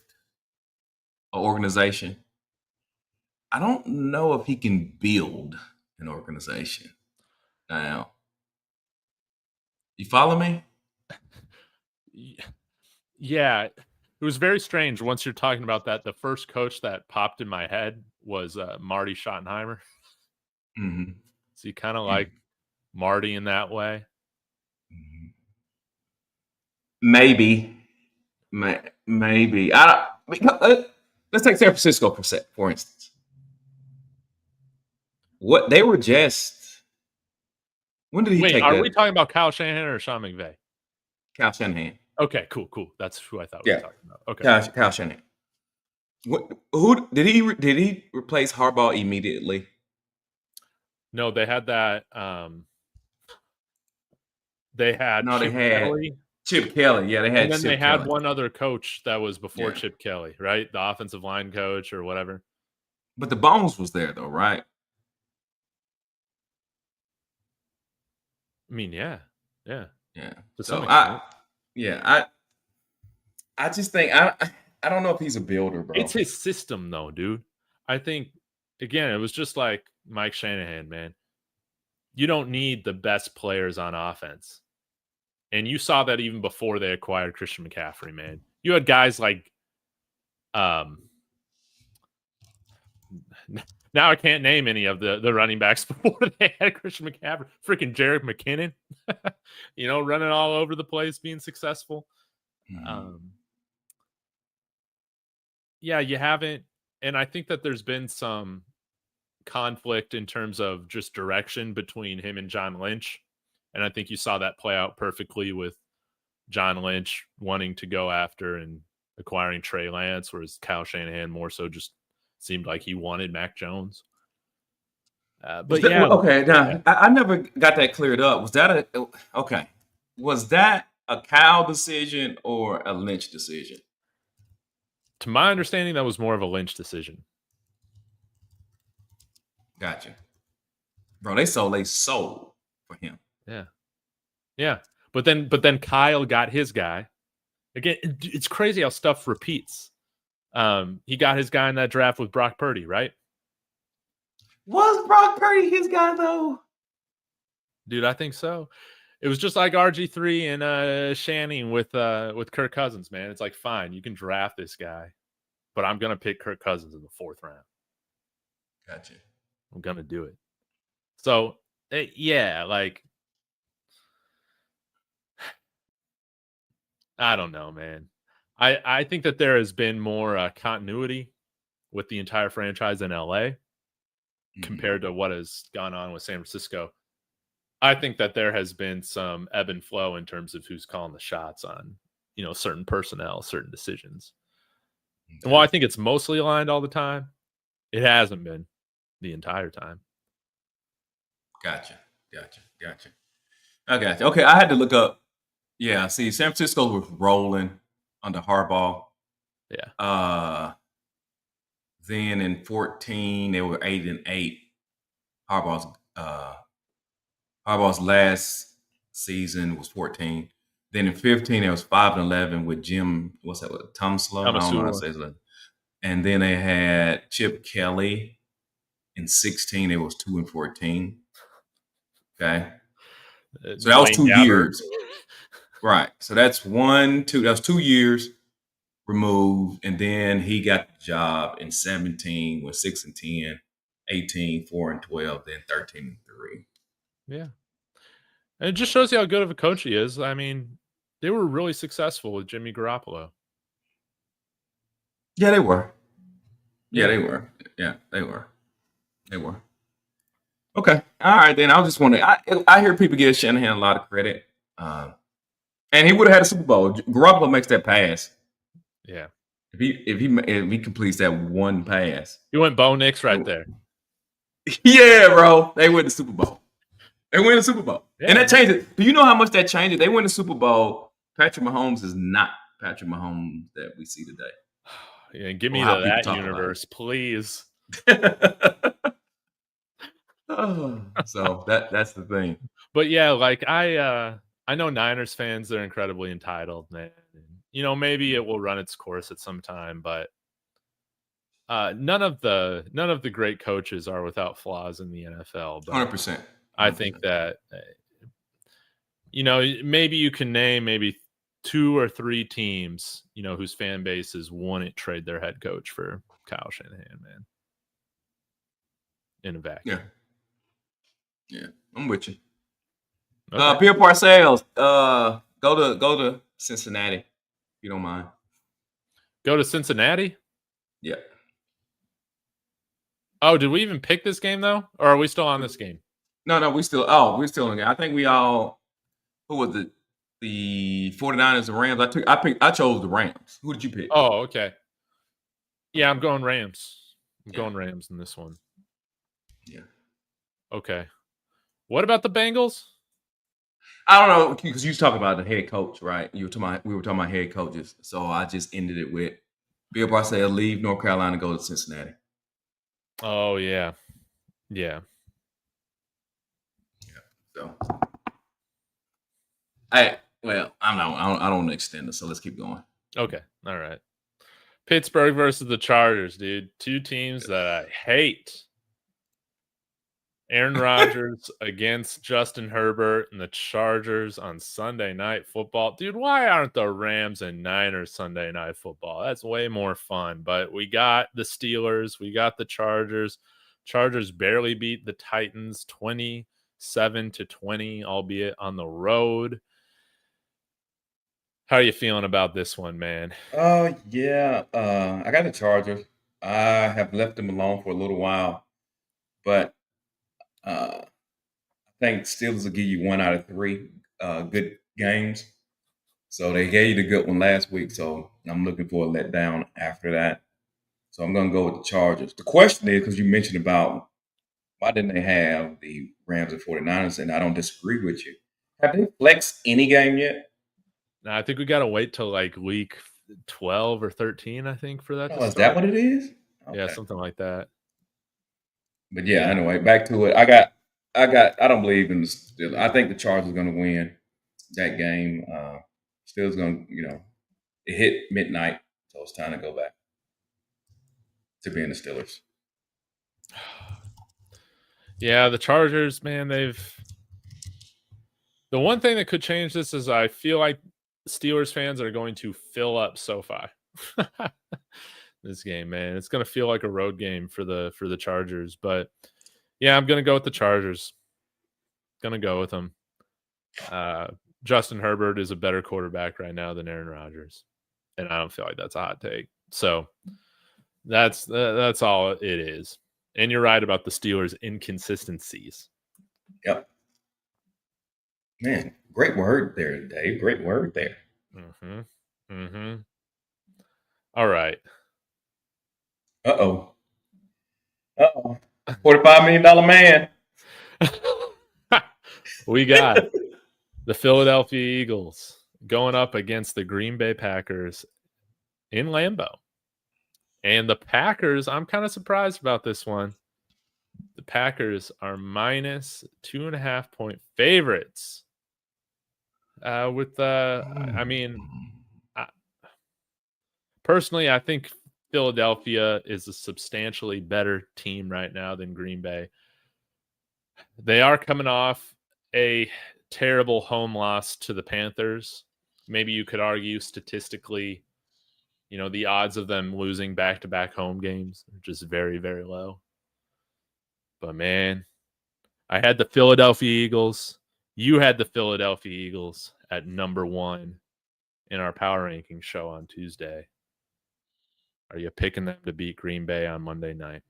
an organization. I don't know if he can build an organization. Now, you follow me? Yeah. It was very strange once you're talking about that. The first coach that popped in my head was Marty Schottenheimer. Mm-hmm. So you kind of like Marty in that way? Maybe. Let's take San Francisco for instance. What they were just. When did he take? Are we talking about Kyle Shanahan or Sean McVay? Kyle Shanahan. Okay, cool. That's who I thought we were talking about. Okay, Kyle Shanahan. Who did he replace Harbaugh immediately? No, they had that. They had Kelly. Chip Kelly. Yeah, they had. And then Chip they had Kelly. one other coach that was before Chip Kelly, right? The offensive line coach or whatever. But the bones was there though, right? I mean, yeah. So I just think I don't know if he's a builder, bro. It's his system, though, dude. I think again, it was just like Mike Shanahan, man. You don't need the best players on offense, and you saw that even before they acquired Christian McCaffrey, man. You had guys like, now I can't name any of the running backs before they had Christian McCaffrey. Freaking Jerick McKinnon, running all over the place, being successful. Mm-hmm. Yeah, you haven't. And I think that there's been some conflict in terms of just direction between him and John Lynch. And I think you saw that play out perfectly with John Lynch wanting to go after and acquiring Trey Lance, whereas Kyle Shanahan more so just seemed like he wanted Mac Jones. But yeah. Okay, now I never got that cleared up. Was that Was that a Cal decision or a Lynch decision? To my understanding, that was more of a Lynch decision. Gotcha. Bro, they sold for him. Yeah. Yeah. But then Kyle got his guy. Again, it's crazy how stuff repeats. He got his guy in that draft with Brock Purdy, right? Was Brock Purdy his guy though? Dude, I think so. It was just like RG3 and Shanning with Kirk Cousins, man. It's like, fine, you can draft this guy, but I'm gonna pick Kirk Cousins in the 4th round. Gotcha. I'm gonna do it. So yeah, like I don't know, man. I think that there has been more continuity with the entire franchise in LA compared to what has gone on with San Francisco. I think that there has been some ebb and flow in terms of who's calling the shots on, certain personnel, certain decisions. Okay. And while I think it's mostly aligned all the time, it hasn't been the entire time. Gotcha. Okay, I had to look up. Yeah, see, San Francisco was rolling under Harbaugh. Yeah. Then in 2014, they were 8-8. Harbaugh's last season was 2014. Then in 2015, it was 5-11 with Jim. What's that? Tom Sloan. I don't know how to say it. And then they had Chip Kelly. In 2016, it was 2-14. Okay, so that was 2 years. Right. So that's 1, 2. That was 2 years removed, and then he got the job in 2017 with 6-10, 18, 4-12, then 13-3. Yeah. And it just shows you how good of a coach he is. I mean, they were really successful with Jimmy Garoppolo. Yeah, they were. Yeah, they were. Yeah, they were. They were. Okay. All right, then. I just want to. I hear people give Shanahan a lot of credit. And he would have had a Super Bowl. Garoppolo makes that pass. Yeah. If he completes that one pass. He went Bo Nix right there. Yeah, bro. They win the Super Bowl. Yeah. And that changes. Do you know how much that changes? They win the Super Bowl. Patrick Mahomes is not Patrick Mahomes that we see today. Yeah, give me that universe, please. So that's the thing. But yeah, like I know Niners fans, they're incredibly entitled, man. Maybe it will run its course at some time, but none of the great coaches are without flaws in the NFL. But 100%. I think that maybe you can name maybe 2 or 3 teams, whose fan bases wouldn't trade their head coach for Kyle Shanahan, man. In a vacuum. Yeah, I'm with you. Okay. Pierre Parcells, go to Cincinnati, if you don't mind. Go to Cincinnati? Yeah. Oh, did we even pick this game though, or are we still on this game? No, we're still in the game. I think we all. Who was it? The 49ers and Rams. I chose the Rams. Who did you pick? Oh, okay. Yeah, I'm going Rams. Going Rams in this one. Yeah. Okay. What about the Bengals? I don't know, because you was talking about the head coach, right? We were talking about head coaches. So I just ended it with Bill Parcells leave North Carolina, go to Cincinnati. Oh yeah. So I don't want to extend it, so let's keep going. Okay. All right. Pittsburgh versus the Chargers, dude. 2 teams that I hate. Aaron Rodgers against Justin Herbert and the Chargers on Sunday Night Football. Dude, why aren't the Rams and Niners Sunday Night Football? That's way more fun. But we got the Steelers. We got the Chargers. Chargers barely beat the Titans 27-20, albeit on the road. How are you feeling about this one, man? Yeah. I got the Chargers. I have left them alone for a little while, but I think Steelers will give you 1 out of 3 good games. So they gave you the good one last week, so I'm looking for a letdown after that. So I'm going to go with the Chargers. The question is, because you mentioned about why didn't they have the Rams and 49ers, and I don't disagree with you. Have they flexed any game yet? Now, I think we got to wait till like week 12 or 13, I think, for that to Oh, is start. that what it is? Okay. Yeah, something like that. But yeah, Yeah. anyway, back to it. I don't believe in the Steelers. I think the Chargers are going to win that game. Steelers going to, it hit midnight, so it's time to go back to being the Steelers. Yeah, the Chargers, man, the one thing that could change this is I feel like Steelers fans are going to fill up SoFi this game, man. It's going to feel like a road game for the Chargers, but yeah, I'm going to go with the Chargers. Going to go with them. Justin Herbert is a better quarterback right now than Aaron Rodgers, and I don't feel like that's a hot take. So that's all it is. And you're right about the Steelers' inconsistencies. Yep. Man, great word there, Dave. Great word there. All right. Uh-oh. $45 million man. We got the Philadelphia Eagles going up against the Green Bay Packers in Lambeau. And the Packers, I'm kind of surprised about this one. The Packers are minus 2.5-point favorites. Personally, I think Philadelphia is a substantially better team right now than Green Bay. They are coming off a terrible home loss to the Panthers. Maybe you could argue statistically, the odds of them losing back-to-back home games are just very, very low. But man, I had the Philadelphia Eagles. You had the Philadelphia Eagles at number 1 in our power ranking show on Tuesday. Are you picking them to beat Green Bay on Monday night?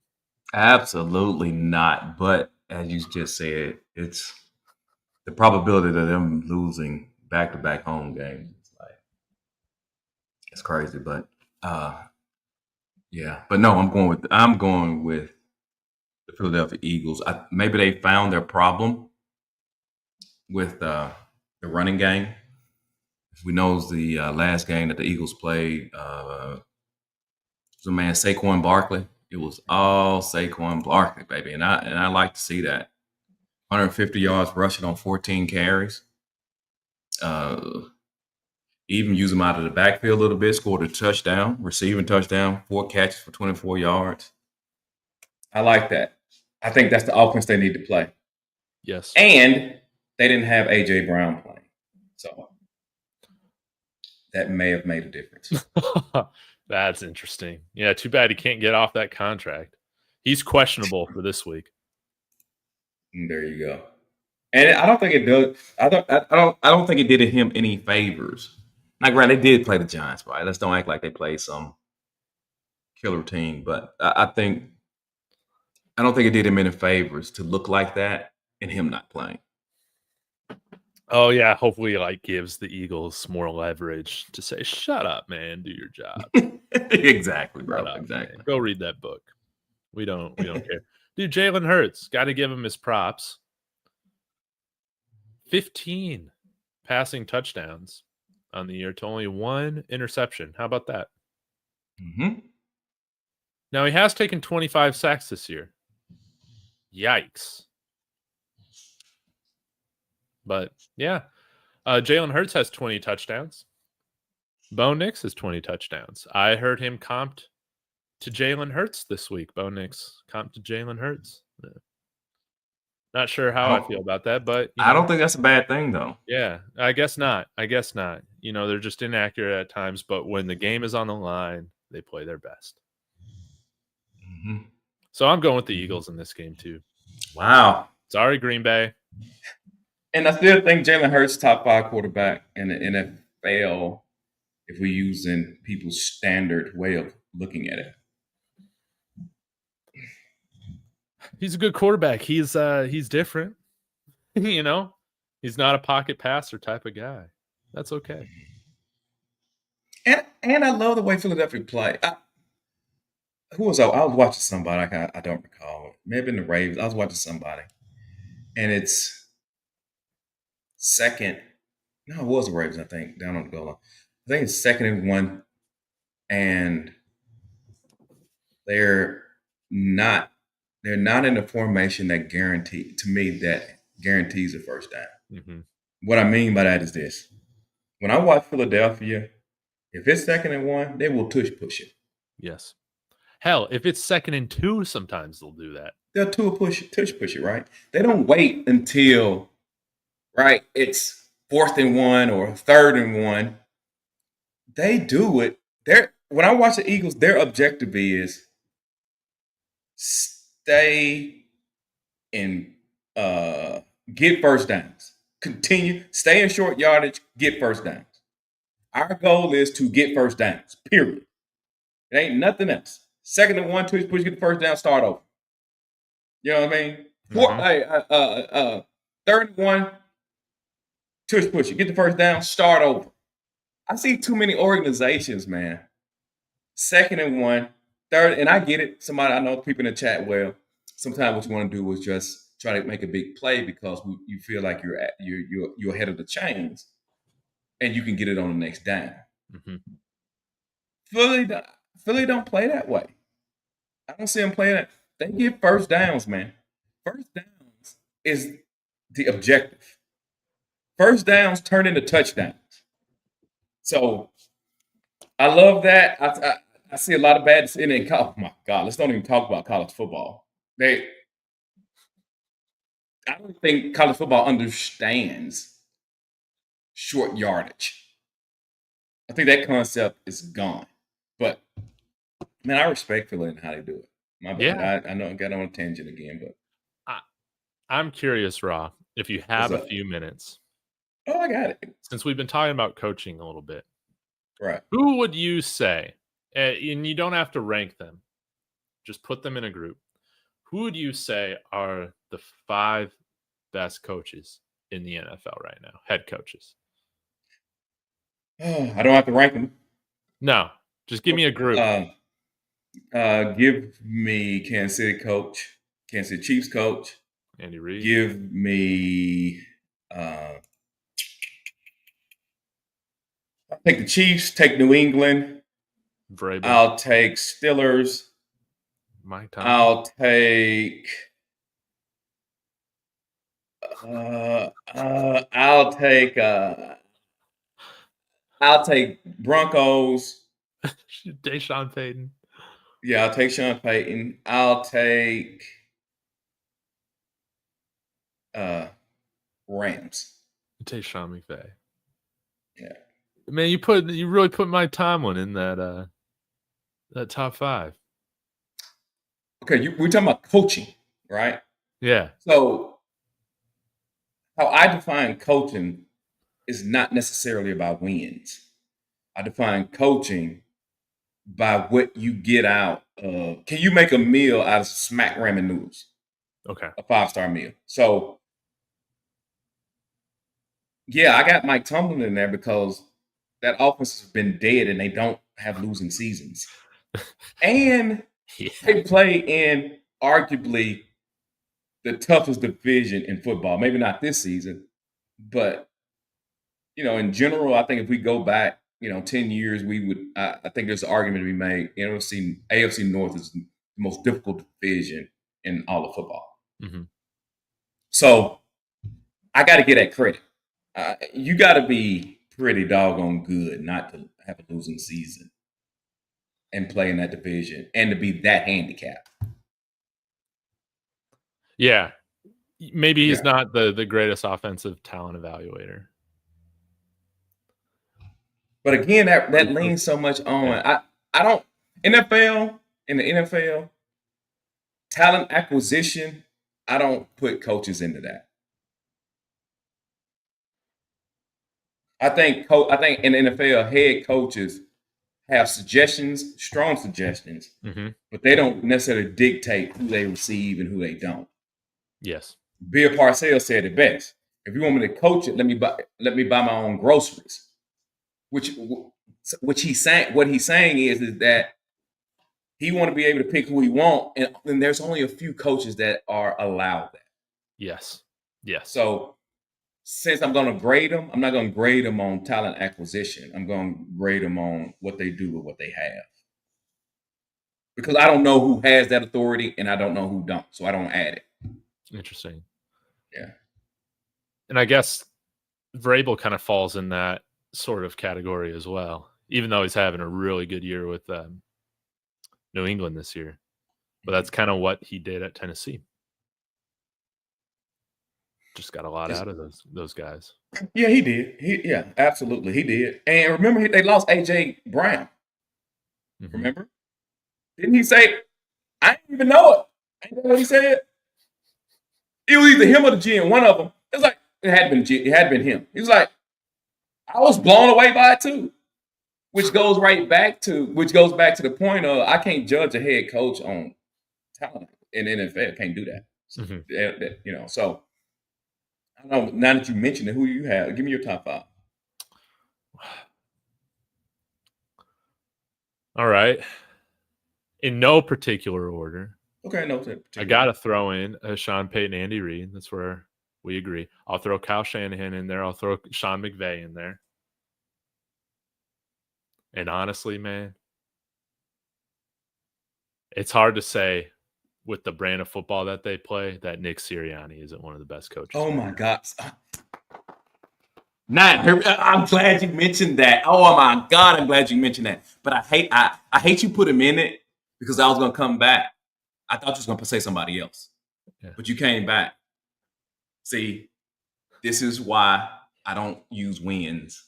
Absolutely not. But as you just said, it's the probability of them losing back-to-back home games. It's crazy, but yeah. But no, I'm going with the Philadelphia Eagles. Maybe they found their problem with the running game. We know the last game that the Eagles played, Saquon Barkley. It was all Saquon Barkley, baby, and I like to see that. 150 yards rushing on 14 carries. Even use him out of the backfield a little bit. Scored a touchdown, receiving touchdown, 4 catches for 24 yards. I like that. I think that's the offense they need to play. Yes. And they didn't have A.J. Brown playing. So that may have made a difference. That's interesting. Yeah, too bad he can't get off that contract. He's questionable for this week. There you go. And I don't think it does. I don't think it did him any favors. Now, granted, they did play the Giants, right? Let's don't act like they played some killer team. But I don't think it did him any favors to look like that and him not playing. Oh yeah, hopefully gives the Eagles more leverage to say, "Shut up, man, do your job." Exactly, bro. Exactly. Man. Go read that book. We don't care. Dude, Jalen Hurts, got to give him his props. 15 passing touchdowns on the year to only 1 interception. How about that? Mm-hmm. Now, he has taken 25 sacks this year. Yikes. But, yeah. Jalen Hurts has 20 touchdowns. Bo Nix has 20 touchdowns. I heard him comped to Jalen Hurts this week. Bo Nix comped to Jalen Hurts. Not sure how I feel about that, but I don't think that's a bad thing, though. Yeah, I guess not. They're just inaccurate at times, but when the game is on the line, they play their best. Mm-hmm. So I'm going with the Eagles in this game too. Wow. Sorry, Green Bay. And I still think Jalen Hurts top 5 quarterback in the NFL if we're using people's standard way of looking at it. He's a good quarterback. He's different. You know, he's not a pocket passer type of guy. That's okay. And I love the way Philadelphia play. Who was I was watching somebody. I don't recall. Maybe in the Ravens. I was watching somebody, and it's second. No, it was the Ravens. I think down on the goal line. I think it's 2nd and 1, and they're not in a formation that guarantees a first down. Mm-hmm. What I mean by that is this: when I watch Philadelphia, if it's 2nd and 1, they will tush push it. Yes. Hell, if it's 2nd and 2, sometimes they'll do that. They'll tush push it, right? They don't wait until it's 4th and 1 or 3rd and 1. They do it. When I watch the Eagles, their objective is stay and get first downs. Continue, stay in short yardage, get first downs. Our goal is to get first downs, period. It ain't nothing else. 2nd and 1, tush push, get the first down, start over. You know what I mean? 3rd and 1, tush push it, get the first down, start over. I see too many organizations, man. 2nd and 1, third, and I get it. Somebody I know, people in the chat. Well, sometimes what you want to do is just try to make a big play because you feel like you're ahead of the chains, and you can get it on the next down. Mm-hmm. Philly don't play that way. I don't see them play that. They get first downs, man. First downs is the objective. First downs turn into touchdowns. So I love that. I see a lot of bad in college. Oh my God, let's don't even talk about college football. I don't think college football understands short yardage. I think that concept is gone. But man, I respect Philly and how they do it. My bad. Yeah. I know I got on a tangent again, but I'm curious, Ra, if you have a few minutes. Oh, I got it. Since we've been talking about coaching a little bit. Right. Who would you say, and you don't have to rank them, just put them in a group. Who would you say are the 5 best coaches in the NFL right now? Head coaches. I don't have to rank them. No, just give me a group. Give me Kansas City coach, Kansas City Chiefs coach. Andy Reid. Give me I'll take the Chiefs, take New England. Vrabel. I'll take Steelers. Mike Tomlin. I'll take Broncos. Deshaun Payton. Yeah, I'll take Sean Payton. I'll take Rams. You take Sean McVay. Yeah. Man, you really put Mike Tomlin in that top 5. Okay, we're talking about coaching, right? Yeah. So how I define coaching is not necessarily about wins. I define coaching by what you get out of. Can you make a meal out of smack ramen noodles? Okay. A 5-star meal. So yeah, I got Mike Tomlin in there because that offense has been dead and they don't have losing seasons. And they play in arguably the toughest division in football. Maybe not this season, but in general, I think if we go back, 10 years, we would. I think there's an argument to be made. AFC North is the most difficult division in all of football. Mm-hmm. So I got to get that credit. You got to be pretty doggone good not to have a losing season and play in that division and to be that handicapped. Yeah. Maybe he's not the greatest offensive talent evaluator. But again, that leans so much on I don't in the NFL, talent acquisition, I don't put coaches into that. I think in the NFL, head coaches have suggestions, strong suggestions, but they don't necessarily dictate who they receive and who they don't. Yes. Bill Parcells said it best. If you want me to coach it, let me buy my own groceries. What he's saying is that he want to be able to pick who he want, and there's only a few coaches that are allowed that. Yes. Yes. So since I'm going to grade them, I'm not going to grade them on talent acquisition. I'm going to grade them on what they do with what they have. Because I don't know who has that authority, and I don't know who don't, so I don't add it. Interesting. Yeah. And I guess Vrabel kind of falls in that sort of category as well, even though he's having a really good year with New England this year. But that's kind of what he did at Tennessee. Just got a lot out of those guys. Yeah, he did. Yeah, absolutely, he did. And remember, they lost A.J. Brown. Remember? Didn't he say, I didn't even know it? Ain't that what he said? It was either him or the GM, one of them. It was like, it had been him. He was like, I was blown away by it too. Which goes back to the point of I can't judge a head coach on talent in the NFL. Can't do that. So I don't know. Now that you mentioned it, who you have? Give me your top 5. All right. In no particular order. Okay, no particular. I got to throw in Sean Payton, Andy Reid. That's where we agree. I'll throw Kyle Shanahan in there. I'll throw Sean McVay in there. And honestly, man, it's hard to say with the brand of football that they play that Nick Sirianni isn't one of the best coaches. Oh, my God. I'm glad you mentioned that. Oh, my God, I'm glad you mentioned that. But I hate you put him in it because I was going to come back. I thought you was going to say somebody else. Yeah. But you came back. See, this is why I don't use wins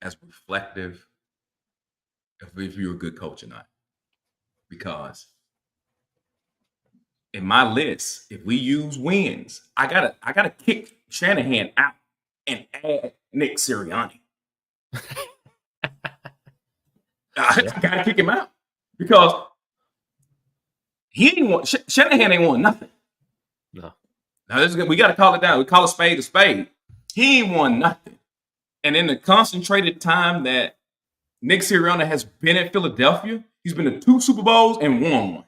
as reflective if you're a good coach or not. Because in my list, if we use wins, I gotta kick Shanahan out and add Nick Sirianni. I gotta kick him out because Shanahan ain't won nothing. No. Now we gotta call it down. We call a spade a spade. He ain't won nothing. And in the concentrated time that Nick Sirianni has been at Philadelphia, he's been to 2 Super Bowls and won one.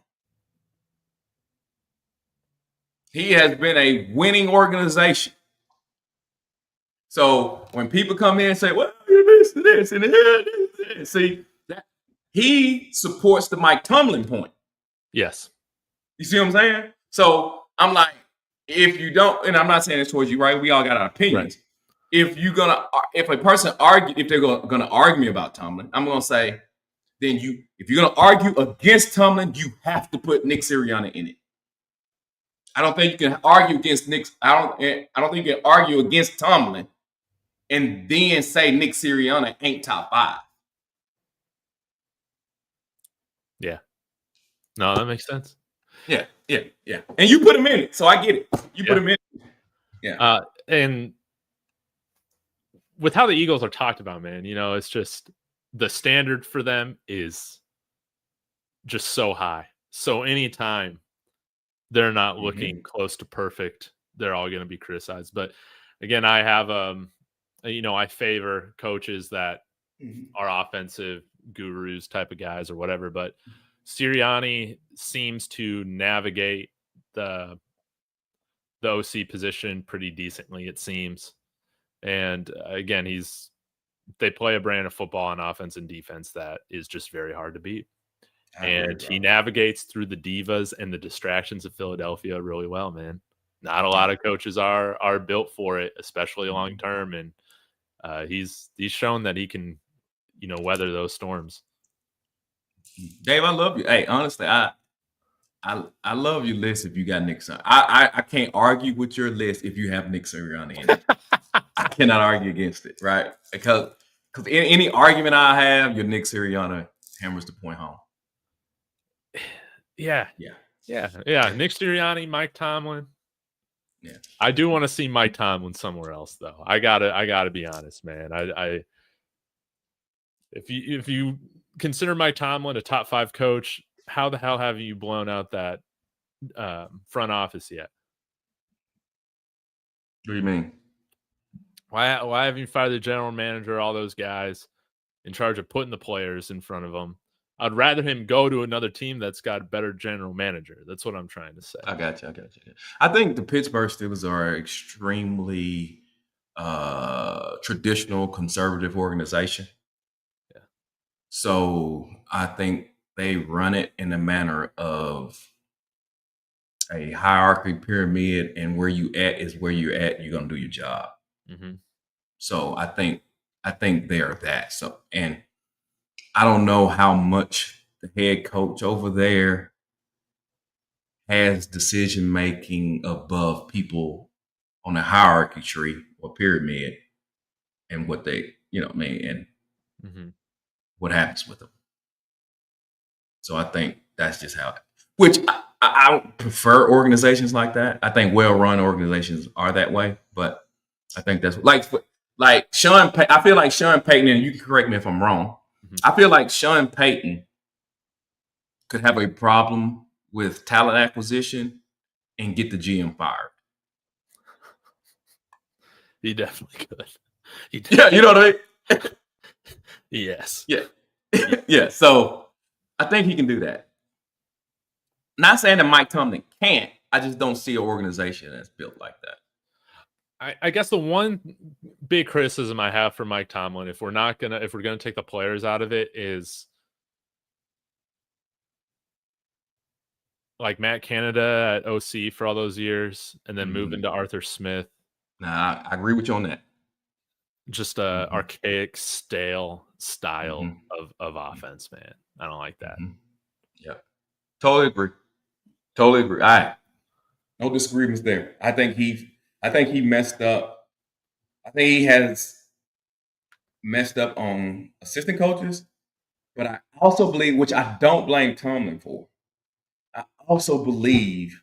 He has been a winning organization. So when people come in and say, well, you're this and this, see, that he supports the Mike Tomlin point. Yes. You see what I'm saying? So I'm like, if you don't, and I'm not saying this towards you, right? We all got our opinions. Right. If a person if they're gonna argue me about Tomlin, I'm gonna say, then if you're gonna argue against Tomlin, you have to put Nick Sirianni in it. I don't think you can argue against Nick. I don't think you can argue against Tomlin and then say Nick Sirianni ain't top 5. Yeah. No, that makes sense. Yeah. And you put him in it, so I get it. You put him in it. Yeah. And with how the Eagles are talked about, man, it's just the standard for them is just so high. So anytime they're not looking close to perfect, they're all going to be criticized. But again, I have, I favor coaches that are offensive gurus type of guys or whatever. But Sirianni seems to navigate the OC position pretty decently, it seems. And again, they play a brand of football on offense and defense that is just very hard to beat. And he navigates through the divas and the distractions of Philadelphia really well, man. Not a lot of coaches are built for it, especially long term. And he's shown that he can, weather those storms. Dave, I love you. Hey, honestly, I love your list if you got Nick Sirianni. I can't argue with your list if you have Nick Sirianni in it. I cannot argue against it, right? Because in any argument I have, your Nick Sirianni hammers the point home. Yeah. Nick Sirianni, Mike Tomlin. Yeah. I do want to see Mike Tomlin somewhere else, though. I gotta be honest, man. if you consider Mike Tomlin a top 5 coach, how the hell have you blown out that front office yet? What do you mean? Why haven't you fired the general manager, all those guys in charge of putting the players in front of him? I'd rather him go to another team that's got a better general manager. That's what I'm trying to say. I got you. I think the Pittsburgh Steelers are extremely traditional, conservative organization. Yeah. So I think they run it in the manner of a hierarchy pyramid, and where you at is where you're at. You're gonna do your job. Mm-hmm. So I think they are that. So, and I don't know how much the head coach over there has decision making above people on a hierarchy tree or pyramid, and what they, and what happens with them. So I think that's just how. Which I don't prefer organizations like that. I think well-run organizations are that way, but I think that's like Sean. I feel like Sean Payton, and you can correct me if I'm wrong. I feel like Sean Payton could have a problem with talent acquisition and get the GM fired. He definitely could. Yeah, you know what I mean? Yes. Yeah. Yeah. So I think he can do that. Not saying that Mike Tomlin can't. I just don't see an organization that's built like that. I guess the one big criticism I have for Mike Tomlin, if we're gonna take the players out of it, is like Matt Canada at OC for all those years, and then moving to Arthur Smith. Nah, I agree with you on that. Just a archaic, stale style of offense, man. I don't like that. Yeah, totally agree. All right, no disagreements there. I think he messed up. I think he has messed up on assistant coaches, but I also believe, which I don't blame Tomlin for, I also believe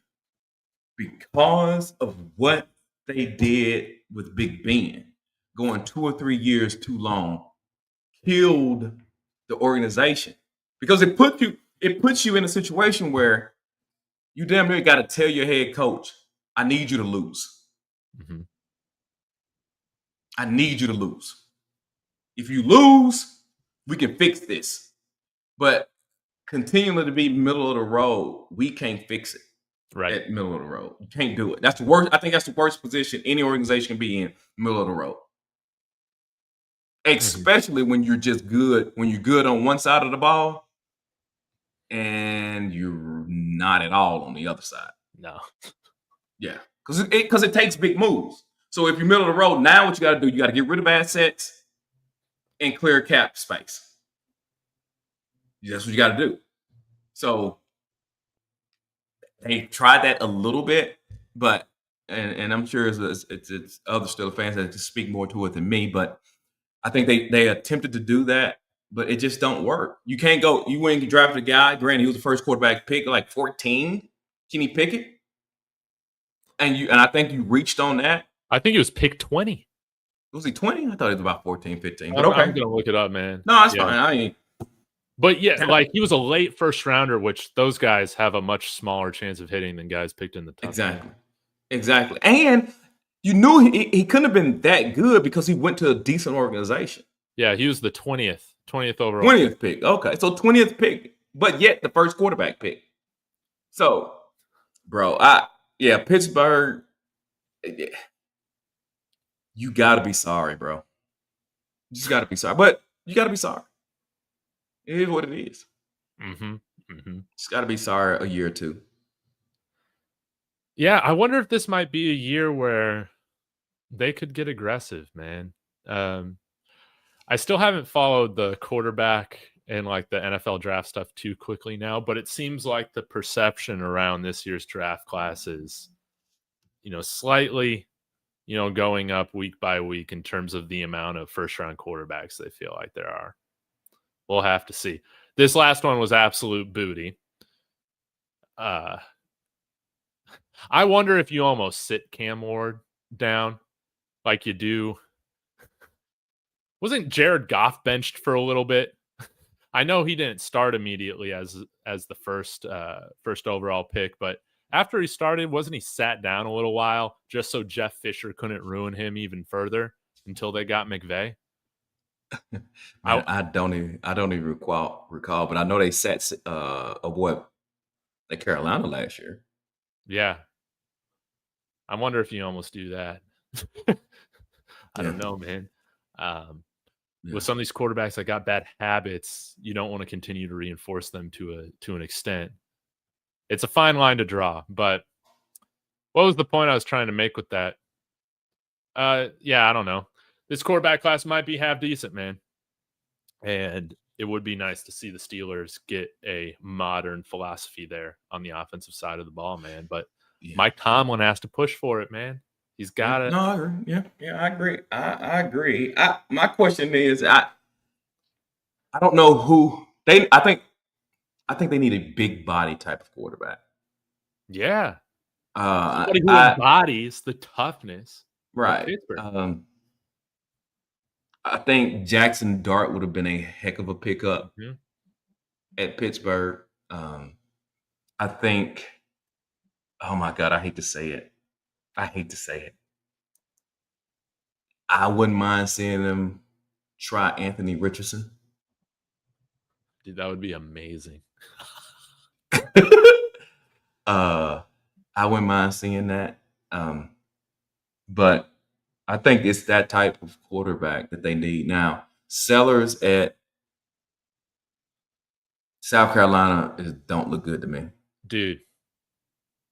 because of what they did with Big Ben, going 2 or 3 years too long, killed the organization, because it puts you in a situation where you damn near got to tell your head coach, I need you to lose. I need you to lose. If you lose, we can fix this. But continuing to be middle of the road, we can't fix it. Right. At middle of the road. You can't do it. That's the worst. I think that's the worst position any organization can be in, middle of the road. Especially when you're just good, when you're good on one side of the ball and you're not at all on the other side. No. Yeah. Because it takes big moves. So if you're middle of the road, now what you got to do, you got to get rid of assets and clear cap space. That's what you got to do. So they tried that a little bit, but and I'm sure it's other Steelers fans that just speak more to it than me, but I think they attempted to do that, but it just don't work. You can't go. You went and drafted a guy. Granted, he was the first quarterback pick, like 14. Kenny Pickett, and I think you reached on that. I think it was pick 20. Was he 20? I thought he was about 14, 15. But I'm okay, gonna look it up, man. No, that's fine. I mean, but yeah, like he was a late first rounder, which those guys have a much smaller chance of hitting than guys picked in the top. Exactly. And you knew he couldn't have been that good because he went to a decent organization. Yeah, he was the 20th overall. 20th pick. Okay, so 20th pick, but yet the first quarterback pick. So, bro, Pittsburgh, you got to be sorry, bro. You just got to be sorry. But you got to be sorry. It is what it is. Just got to be sorry a year or two. Yeah, I wonder if this might be a year where they could get aggressive, man. I still haven't followed the quarterback and like the NFL draft stuff too quickly now, but it seems like the perception around this year's draft class is, slightly, going up week by week in terms of the amount of first-round quarterbacks they feel like there are. We'll have to see. This last one was absolute booty. I wonder if you almost sit Cam Ward down like you do Wasn't Jared Goff benched for a little bit? I know he didn't start immediately as the first overall pick, but after he started, wasn't he sat down a little while just so Jeff Fisher couldn't ruin him even further until they got McVay? Man, I don't even recall, but I know they sat at Carolina last year. Yeah. I wonder if you almost do that. I don't know, man. With some of these quarterbacks that got bad habits, you don't want to continue to reinforce them to an extent. It's a fine line to draw, but what was the point I was trying to make with that? Yeah, I don't know. This quarterback class might be half decent, man. And it would be nice to see the Steelers get a modern philosophy there on the offensive side of the ball, man. But Mike Tomlin has to push for it, man. He's got it. No, I agree. Yeah, I agree. I agree. My question is, I don't know who they. I think they need a big body type of quarterback. Yeah. Somebody who embodies the toughness. Right. I think Jackson Dart would have been a heck of a pickup at Pittsburgh. I think. Oh my God, I hate to say it. I wouldn't mind seeing them try Anthony Richardson. Dude, that would be amazing. I wouldn't mind seeing that. But I think it's that type of quarterback that they need. Now, Sellers at South Carolina don't look good to me. Dude,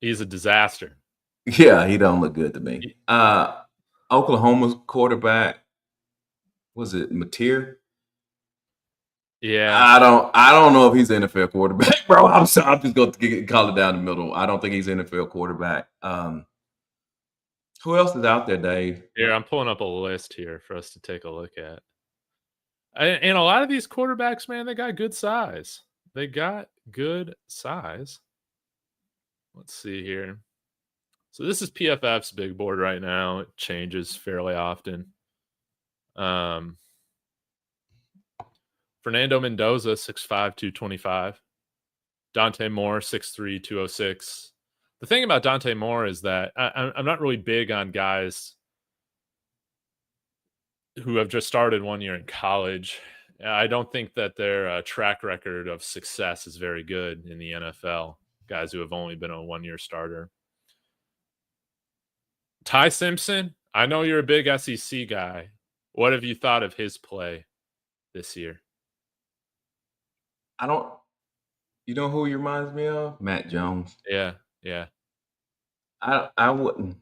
he's a disaster. Yeah, he don't look good to me. Oklahoma's quarterback, was it Mateer? Yeah. I don't know if he's an NFL quarterback, bro. I'm sorry. I'm just going to call it down the middle. I don't think he's an NFL quarterback. Who else is out there, Dave? Here, I'm pulling up a list here for us to take a look at. And a lot of these quarterbacks, man, they got good size. Let's see here. So this is PFF's big board right now. It changes fairly often. Fernando Mendoza, 6'5", 225. Dante Moore, 6'3", 206. The thing about Dante Moore is that I'm not really big on guys who have just started 1 year in college. I don't think that their track record of success is very good in the NFL, guys who have only been a 1 year starter. Ty Simpson, I know you're a big SEC guy. What have you thought of his play this year? You know who he reminds me of? Matt Jones. Yeah. I wouldn't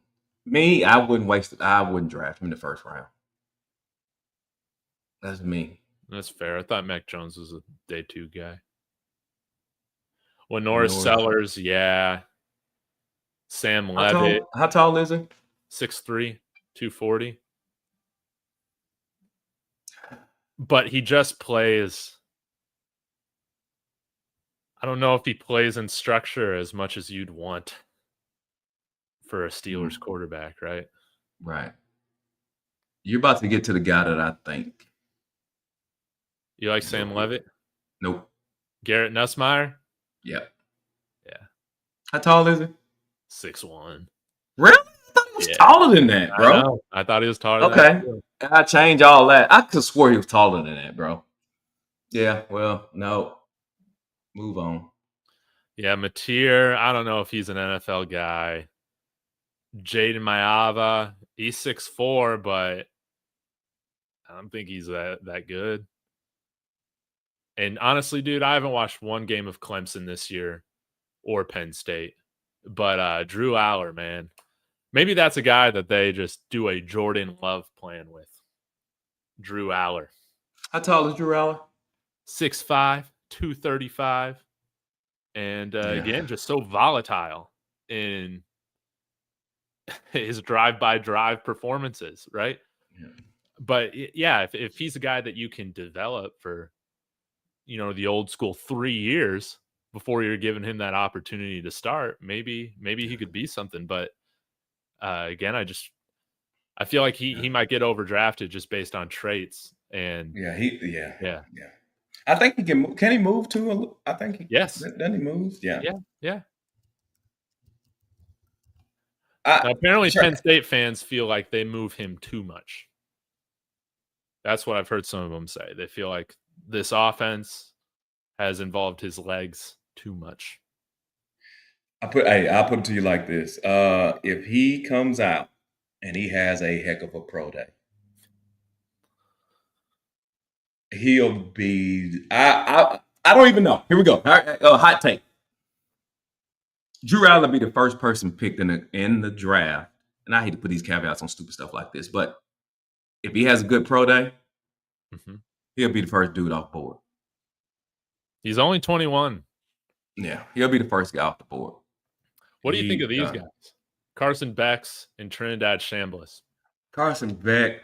waste it. I wouldn't draft him in the first round. That's me. That's fair. I thought Mac Jones was a day 2 guy. Norris Sellers, yeah. Sam Levitt. How tall is he? 6'3", 240. But he just plays. I don't know if he plays in structure as much as you'd want for a Steelers quarterback, right? Right. You're about to get to the guy that I think. You like Sam Levitt? Nope. Garrett Nussmeier? Yep. Yeah. How tall is he? 6'1". Really? I thought he was taller than that, bro. I thought he was taller than that. Okay. I changed all that. I could swear he was taller than that, bro. Yeah, well, no. Move on. Yeah, Mateer, I don't know if he's an NFL guy. Jaden Maava, he's 6'4", but I don't think he's that good. And honestly, dude, I haven't watched one game of Clemson this year or Penn State. But Drew Aller, man, maybe that's a guy that they just do a Jordan Love plan with. Drew Aller. How tall is Drew Aller? 6'5", 235. And again, just so volatile in his drive-by-drive performances, right? Yeah. But yeah, if he's a guy that you can develop for, the old school 3 years before you're giving him that opportunity to start, maybe he could be something. But again, I I feel like he might get overdrafted just based on traits. And yeah. I think he can move. Can he move to? I think he. Yes. Doesn't he move? Yeah. Now, apparently, Penn State fans feel like they move him too much. That's what I've heard some of them say. They feel like this offense has involved his legs too much. I'll put it to you like this. If he comes out and he has a heck of a pro day, he'll be. I don't even know. Here we go. Hot take. Drew Allen will be the first person picked in the draft, and I hate to put these caveats on stupid stuff like this, but if he has a good pro day, he'll be the first dude off board. He's only 21. Yeah, he'll be the first guy off the board. What do you think of these guys? Carson Beck's and Trinidad Chambliss. Carson Beck,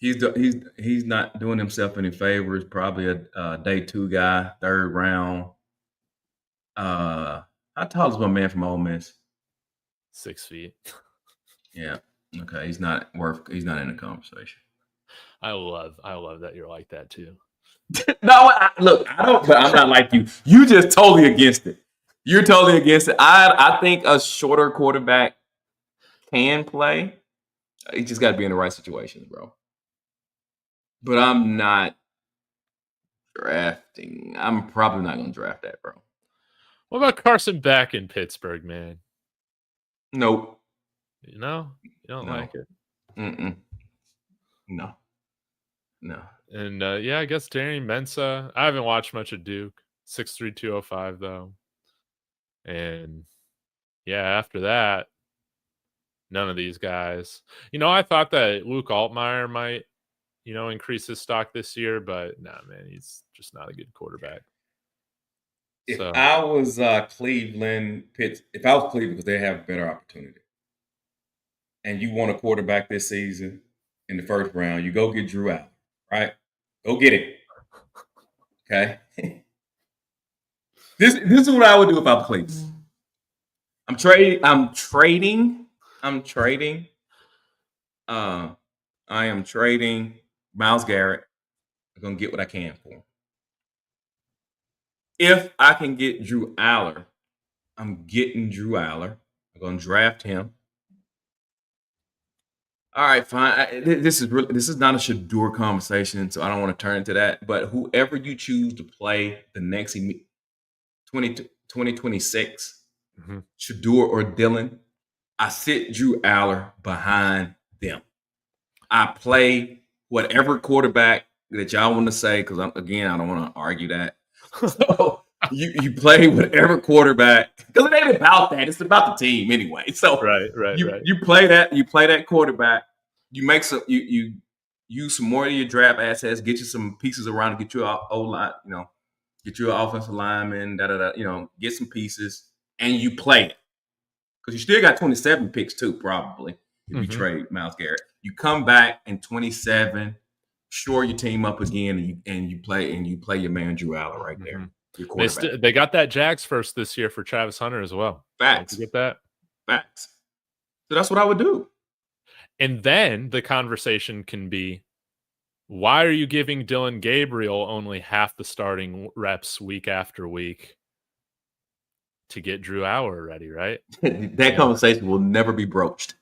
he's not doing himself any favors. Probably a day 2 guy, 3rd round. How tall is my man from Ole Miss? 6 feet. Yeah. Okay. He's not in the conversation. I love that you're like that too. No, look, I don't. But I'm not like you. You just totally against it. You're totally against it. I think a shorter quarterback can play. You just got to be in the right situations, bro. But I'm not drafting. I'm probably not going to draft that, bro. What about Carson Beck in Pittsburgh, man? Nope. You don't like it? No. And I guess Darian Mensah. I haven't watched much of Duke. 6'3", 205 though. And after that, none of these guys. I thought that Luke Altmaier might, increase his stock this year, but nah, man, he's just not a good quarterback. If I was Cleveland, because they have a better opportunity, and you want a quarterback this season in the 1st round, you go get Drew Allen, right? Go get it. Okay. This is what I would do if I'm Cleveland. I'm trading. I am trading Myles Garrett. I'm gonna get what I can for him. If I can get Drew Aller, I'm getting Drew Aller. I'm gonna draft him. All right, fine. This is not a Shador conversation, so I don't want to turn into that. But whoever you choose to play the next 2026, Shador or Dillon, I sit Drew Aller behind them. I play whatever quarterback that y'all want to say, because I don't want to argue that. So you play whatever quarterback, because it ain't about that. It's about the team anyway. So right. You play that quarterback. You make some. You use some more of your draft assets. Get you some pieces around to get you an O-line. Get you an offensive lineman. Get some pieces, and you play it, because you still got 27 picks too, probably, if you trade Myles Garrett. You come back in 27, shore your team up again, and you play your man Drew Aller right there. Your quarterback. They got that Jags first this year for Travis Hunter as well. Facts. Don't forget that. Facts. So that's what I would do. And then the conversation can be, why are you giving Dylan Gabriel only half the starting reps week after week to get Drew Aller ready, right? That conversation will never be broached.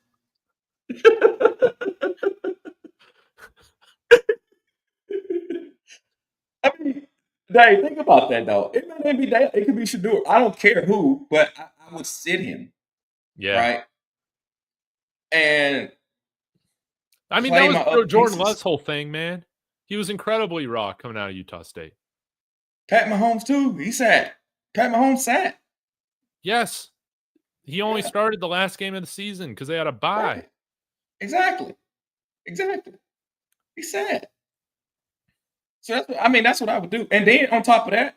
I mean, Dave, think about that though. It may not be that. It could be Shador. I don't care who, but I would sit him. Yeah. Right. And I mean, that was Jordan Love's whole thing, man. He was incredibly raw coming out of Utah State. Pat Mahomes too. He sat. Pat Mahomes sat. Yes. He only started the last game of the season because they had a bye. Right. Exactly. He sat. So that's what I would do. And then on top of that,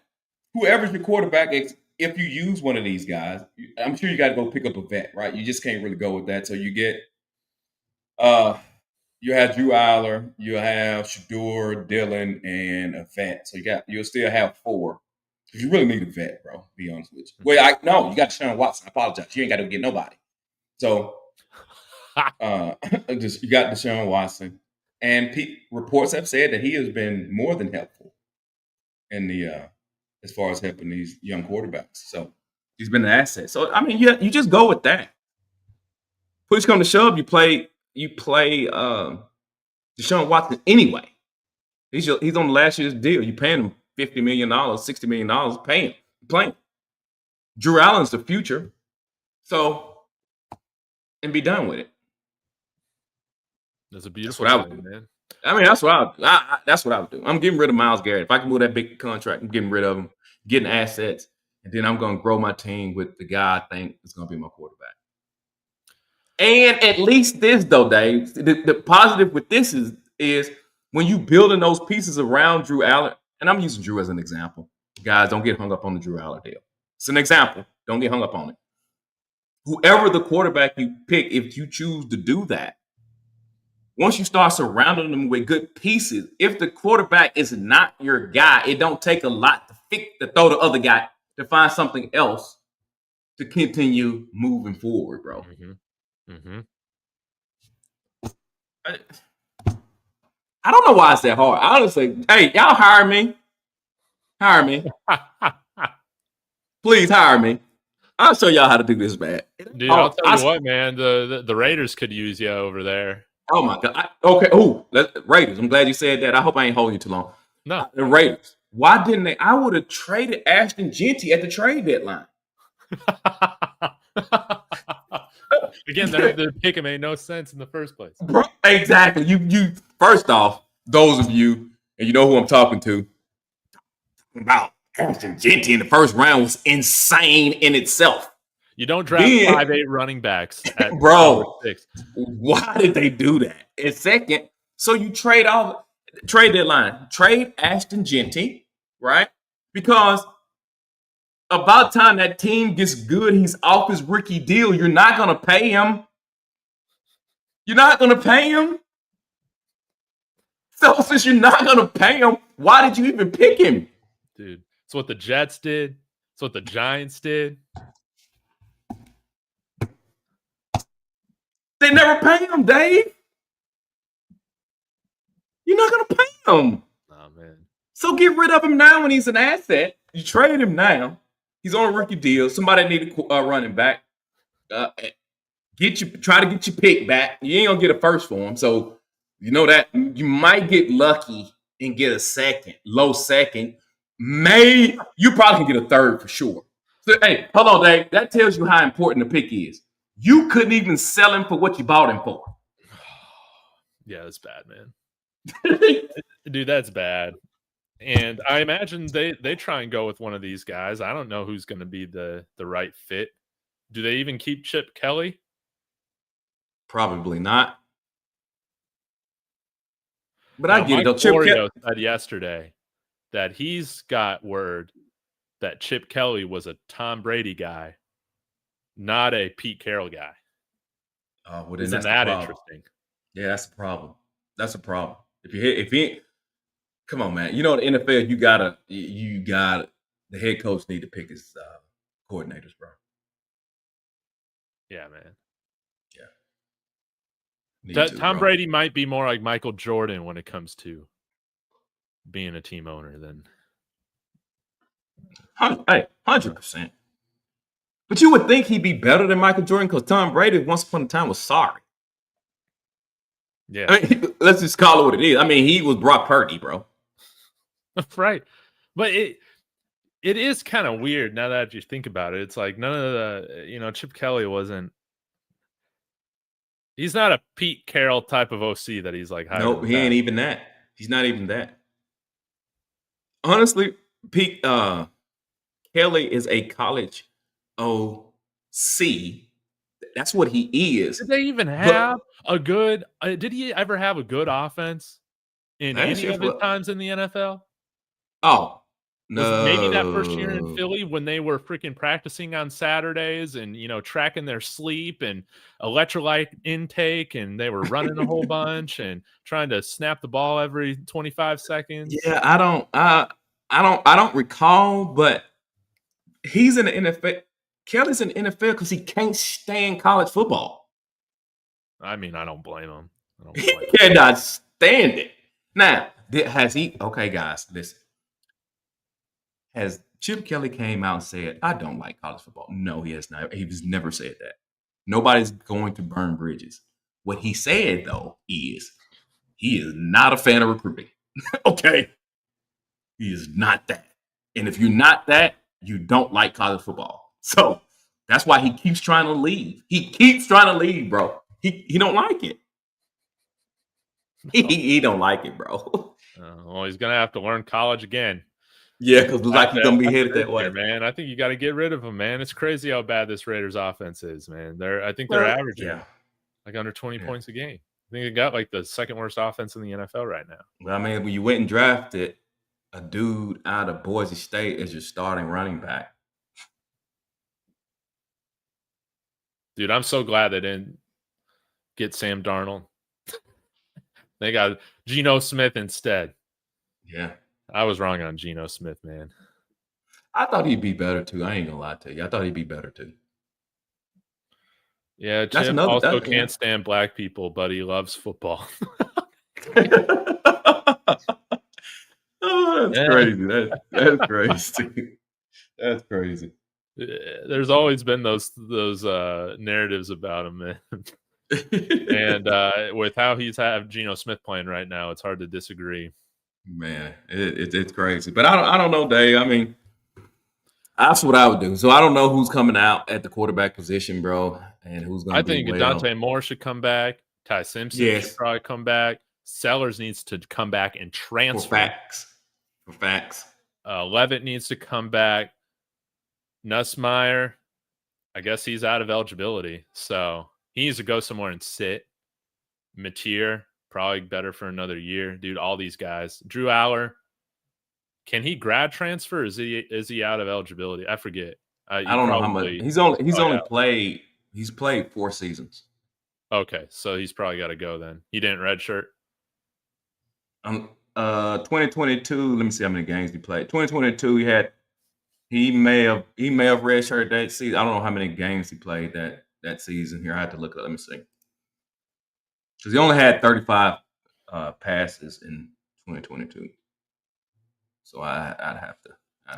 whoever's your quarterback, if you use one of these guys, I'm sure you got to go pick up a vet, right? You just can't really go with that. So you get, you have Drew Aller, you have Shador, Dillon, and a vet. So you'll still have 4. You really need a vet, bro. To be honest with you. Well, you got Deshaun Watson. I apologize. You ain't got to get nobody. So Just you got Deshaun Watson, and reports have said that he has been more than helpful in the as far as helping these young quarterbacks. So he's been an asset. So I mean, you just go with that. Push come to shove, you play Deshaun Watson anyway. He's on last year's deal. You paying him $50 million, $60 million, pay him, play him. Drew Allen's the future. So, and be done with it. That's a beautiful That's what I would do, man. I mean, that's what I would do. I'm getting rid of Myles Garrett. If I can move that big contract, I'm getting rid of him, getting assets, and then I'm going to grow my team with the guy I think is going to be my quarterback. And at least this, though, Dave, the positive with this is when you building those pieces around Drew Allen, and I'm using Drew as an example. Guys, don't get hung up on the Drew Allen deal. It's an example. Don't get hung up on it. Whoever the quarterback you pick, if you choose to do that, once you start surrounding them with good pieces, if the quarterback is not your guy, it don't take a lot to throw the other guy to find something else to continue moving forward, bro. Mm-hmm. Mm-hmm. I don't know why it's that hard. Honestly, hey, y'all hire me. Hire me. Please hire me. I'll show y'all how to do this, man. Dude, I'll tell you what, man. The Raiders could use you over there. Oh my God. Okay. Oh, Raiders. I'm glad you said that. I hope I ain't holding you too long. No. The Raiders. Why didn't they? I would have traded Ashton Genty at the trade deadline. Again, their pick made no sense in the first place. Bro, exactly. You first off, those of you, and you know who I'm talking to, about Ashton Genty in the first round was insane in itself. You don't draft 5'8" running backs at bro. 6. Why did they do that? And second, so you trade deadline, trade Ashton Genty, right? Because about time that team gets good, he's off his rookie deal. You're not going to pay him. You're not going to pay him. So since you're not going to pay him, why did you even pick him? Dude, it's what the Jets did. It's what the Giants did. They never pay him, Dave. You're not going to pay him. Oh, man. So get rid of him now when he's an asset. You trade him now. He's on a rookie deal. Somebody need a running back. Try to get your pick back. You ain't gonna get a first for him. So you know that you might get lucky and get a second, low second. You probably can get a third for sure. So hey, hold on, Dave. That tells you how important the pick is. You couldn't even sell him for what you bought him for. Yeah, that's bad, man. Dude, that's bad. And I imagine they try and go with one of these guys. I don't know who's going to be the right fit. Do they even keep Chip Kelly? Probably not. But now, I get it. Chip Kelly said yesterday that he's got word that Chip Kelly was a Tom Brady guy, not a Pete Carroll guy. Oh, well, then Isn't that interesting? Yeah, that's a problem. That's a problem. If he come on, man. You know, in the NFL, you got the head coach need to pick his coordinators, bro. Yeah, man. Yeah. Tom Brady might be more like Michael Jordan when it comes to being a team owner than. Hey, 100%. But you would think he'd be better than Michael Jordan because Tom Brady, once upon a time, was sorry. Yeah. I mean, let's just call it what it is. I mean, he was Brock Purdy, bro. Right. But it is kind of weird now that you think about it. It's like none of the, Chip Kelly wasn't. He's not a Pete Carroll type of OC that he's like. Nope, he ain't even that. He's not even that. Honestly, Pete Kelly is a college OC. That's what he is. Did they even have a good? Did he ever have a good offense in any of his times in the NFL? Oh, no. Maybe that first year in Philly when they were freaking practicing on Saturdays and, tracking their sleep and electrolyte intake, and they were running a whole bunch and trying to snap the ball every 25 seconds. Yeah, I don't recall, but he's in the NFL. Kelly's in the NFL because he can't stand college football. I mean, I don't blame him. I don't He blame him. cannot stand it. Now, has he? Okay, guys, listen. Has Chip Kelly came out and said, "I don't like college football"? No, he has not. He's never said that. Nobody's going to burn bridges. What he said though is he is not a fan of recruiting. Okay, he is not that. And if you're not that, you don't like college football. So that's why he keeps trying to leave. He keeps trying to leave, bro. He don't like it. He don't like it, bro. Well, he's gonna have to learn college again. Yeah, because like he's gonna be headed That's that way, man. I think you got to get rid of him, man. It's crazy how bad this Raiders offense is, man. I think they're averaging like under 20 points a game. I think they got like the second worst offense in the NFL right now. Well, I mean, when you went and drafted a dude out of Boise State as your starting running back, dude, I'm so glad they didn't get Sam Darnold. They got Geno Smith instead. Yeah. I was wrong on Geno Smith, man. I thought he'd be better too. I ain't gonna lie to you. I thought he'd be better too. Yeah, Chip also can't stand black people, but he loves football. Oh, that's crazy. That's crazy. That's crazy. There's always been those narratives about him, man. And with how he's have Geno Smith playing right now, it's hard to disagree. Man, it's crazy. But I don't know, Dave. I mean, that's what I would do. So I don't know who's coming out at the quarterback position, bro, and who's going to be. I think Dante Moore should come back. Ty Simpson should probably come back. Sellers needs to come back and transfer. For facts. Levitt needs to come back. Nussmeier, I guess he's out of eligibility, so he needs to go somewhere and sit. Mateer, probably better for another year. Dude, all these guys. Drew Aller, can he grad transfer? Or is he out of eligibility? I forget. I don't know how much. He's played 4 seasons. Okay, so he's probably got to go then. He didn't redshirt. 2022. Let me see how many games he played. 2022, he may have redshirted that season. I don't know how many games he played that season. Here, I have to look it up. Let me see. Because he only had 35 passes in 2022. So I'd have to.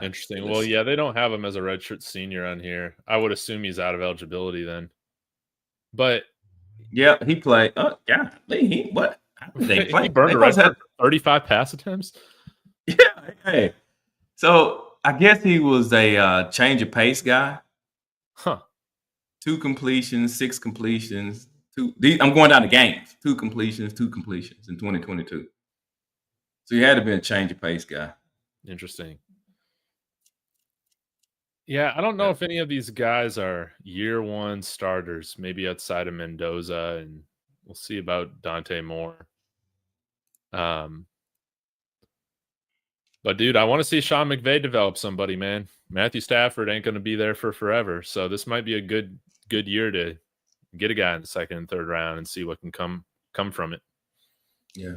Interesting. Well, yeah, they don't have him as a redshirt senior on here. I would assume he's out of eligibility then. But yeah, he played. Yeah, what? He burned a record 35 pass attempts. Yeah. Hey. So I guess he was a change of pace guy. Huh. 2 completions, 6 completions. I'm going down the games. 2 completions in 2022. So he had to be a change of pace guy. Interesting. Yeah, I don't know if any of these guys are year 1 starters, maybe outside of Mendoza, and we'll see about Dante Moore. But dude, I want to see Sean McVay develop somebody, man. Matthew Stafford ain't going to be there for forever, so this might be a good year to get a guy in the second and third round and see what can come from it. Yeah,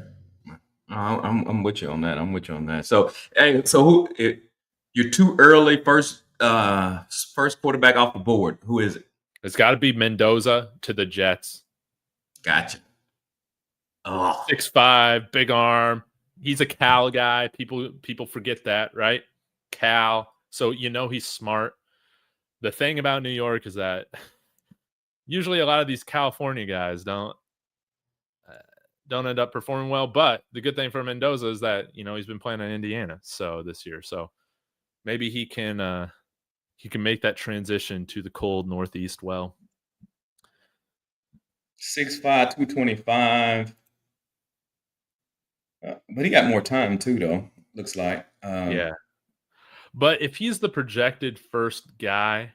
I'm with you on that. So, hey, so you're too early. First quarterback off the board. Who is it? It's got to be Mendoza to the Jets. Gotcha. Oh, 6'5", big arm. He's a Cal guy. People forget that, right? Cal. So he's smart. The thing about New York is that usually a lot of these California guys don't end up performing well. But the good thing for Mendoza is that he's been playing in Indiana this year. So maybe he can make that transition to the cold Northeast well. 6'5", 225. But he got more time too, though. Looks like. Yeah. But if he's the projected first guy,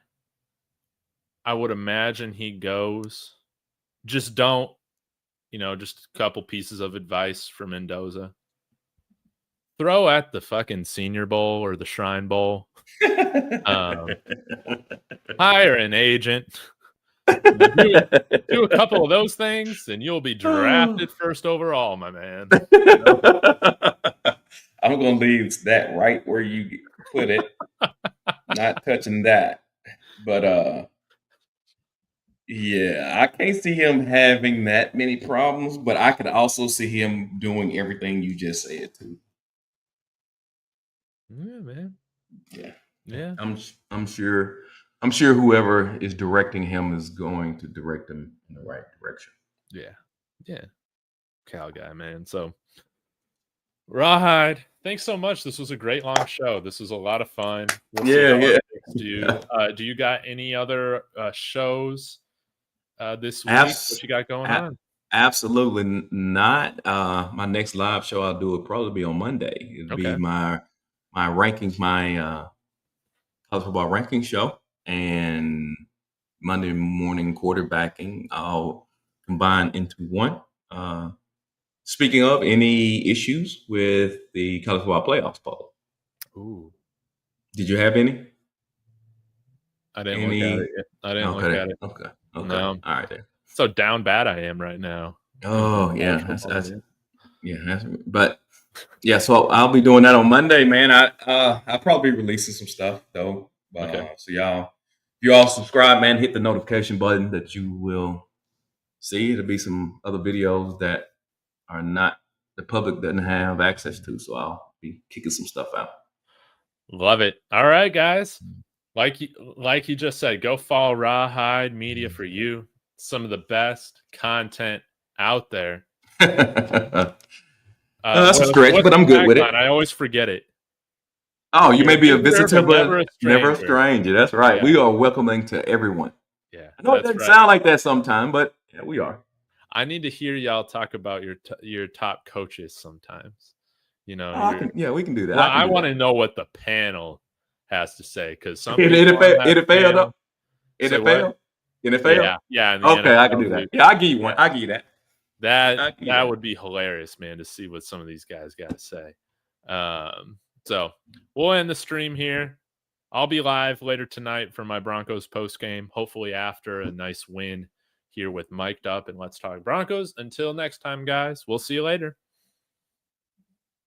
I would imagine he goes. Just don't, just a couple pieces of advice for Mendoza. Throw at the fucking Senior Bowl or the Shrine Bowl. Hire an agent. Do a couple of those things, and you'll be drafted first overall, my man. I'm going to leave that right where you put it. Not touching that. But Yeah, I can't see him having that many problems, but I could also see him doing everything you just said too. Yeah, man. Yeah. Yeah. I'm sure whoever is directing him is going to direct him in the right direction. Yeah. Yeah. Cal guy, man. So Rawhide, thanks so much. This was a great long show. This was a lot of fun. We'll see how our picks do. Do you got any other shows this week? What you got going on? Absolutely not. My next live show I'll do will probably be on Monday. It'll be my rankings, my college football ranking show, and Monday morning quarterbacking. I'll combine into one. Speaking of, any issues with the college football playoffs poll? Ooh, did you have any? I didn't look at it yet. I didn't look at it. Okay. No. All right then. So down bad I am right now. Oh yeah, but yeah. So I'll be doing that on Monday, man. I'll probably be releasing some stuff though. So y'all, if you all subscribe, man, hit the notification button that you will see. There'll be some other videos that are not the public doesn't have access to. So I'll be kicking some stuff out. Love it. All right, guys. Like you just said, go follow Rawhide Media for you. Some of the best content out there. That's a stretch, but I'm good with it. I always forget it. Oh, you may be a visitor, but never a stranger. That's right. Yeah. We are welcoming to everyone. Yeah, I know it doesn't sound like that sometimes, but yeah, we are. I need to hear y'all talk about your top coaches sometimes. You know, we can do that. Well, I want to know what the panel has to say because some NFL. Yeah. Okay, I can do that. Yeah, I'll give you one. I'll give you that. That would be hilarious, man, to see what some of these guys got to say. So we'll end the stream here. I'll be live later tonight for my Broncos post game, hopefully after a nice win here with Mic'd Up and Let's Talk Broncos. Until next time, guys, we'll see you later.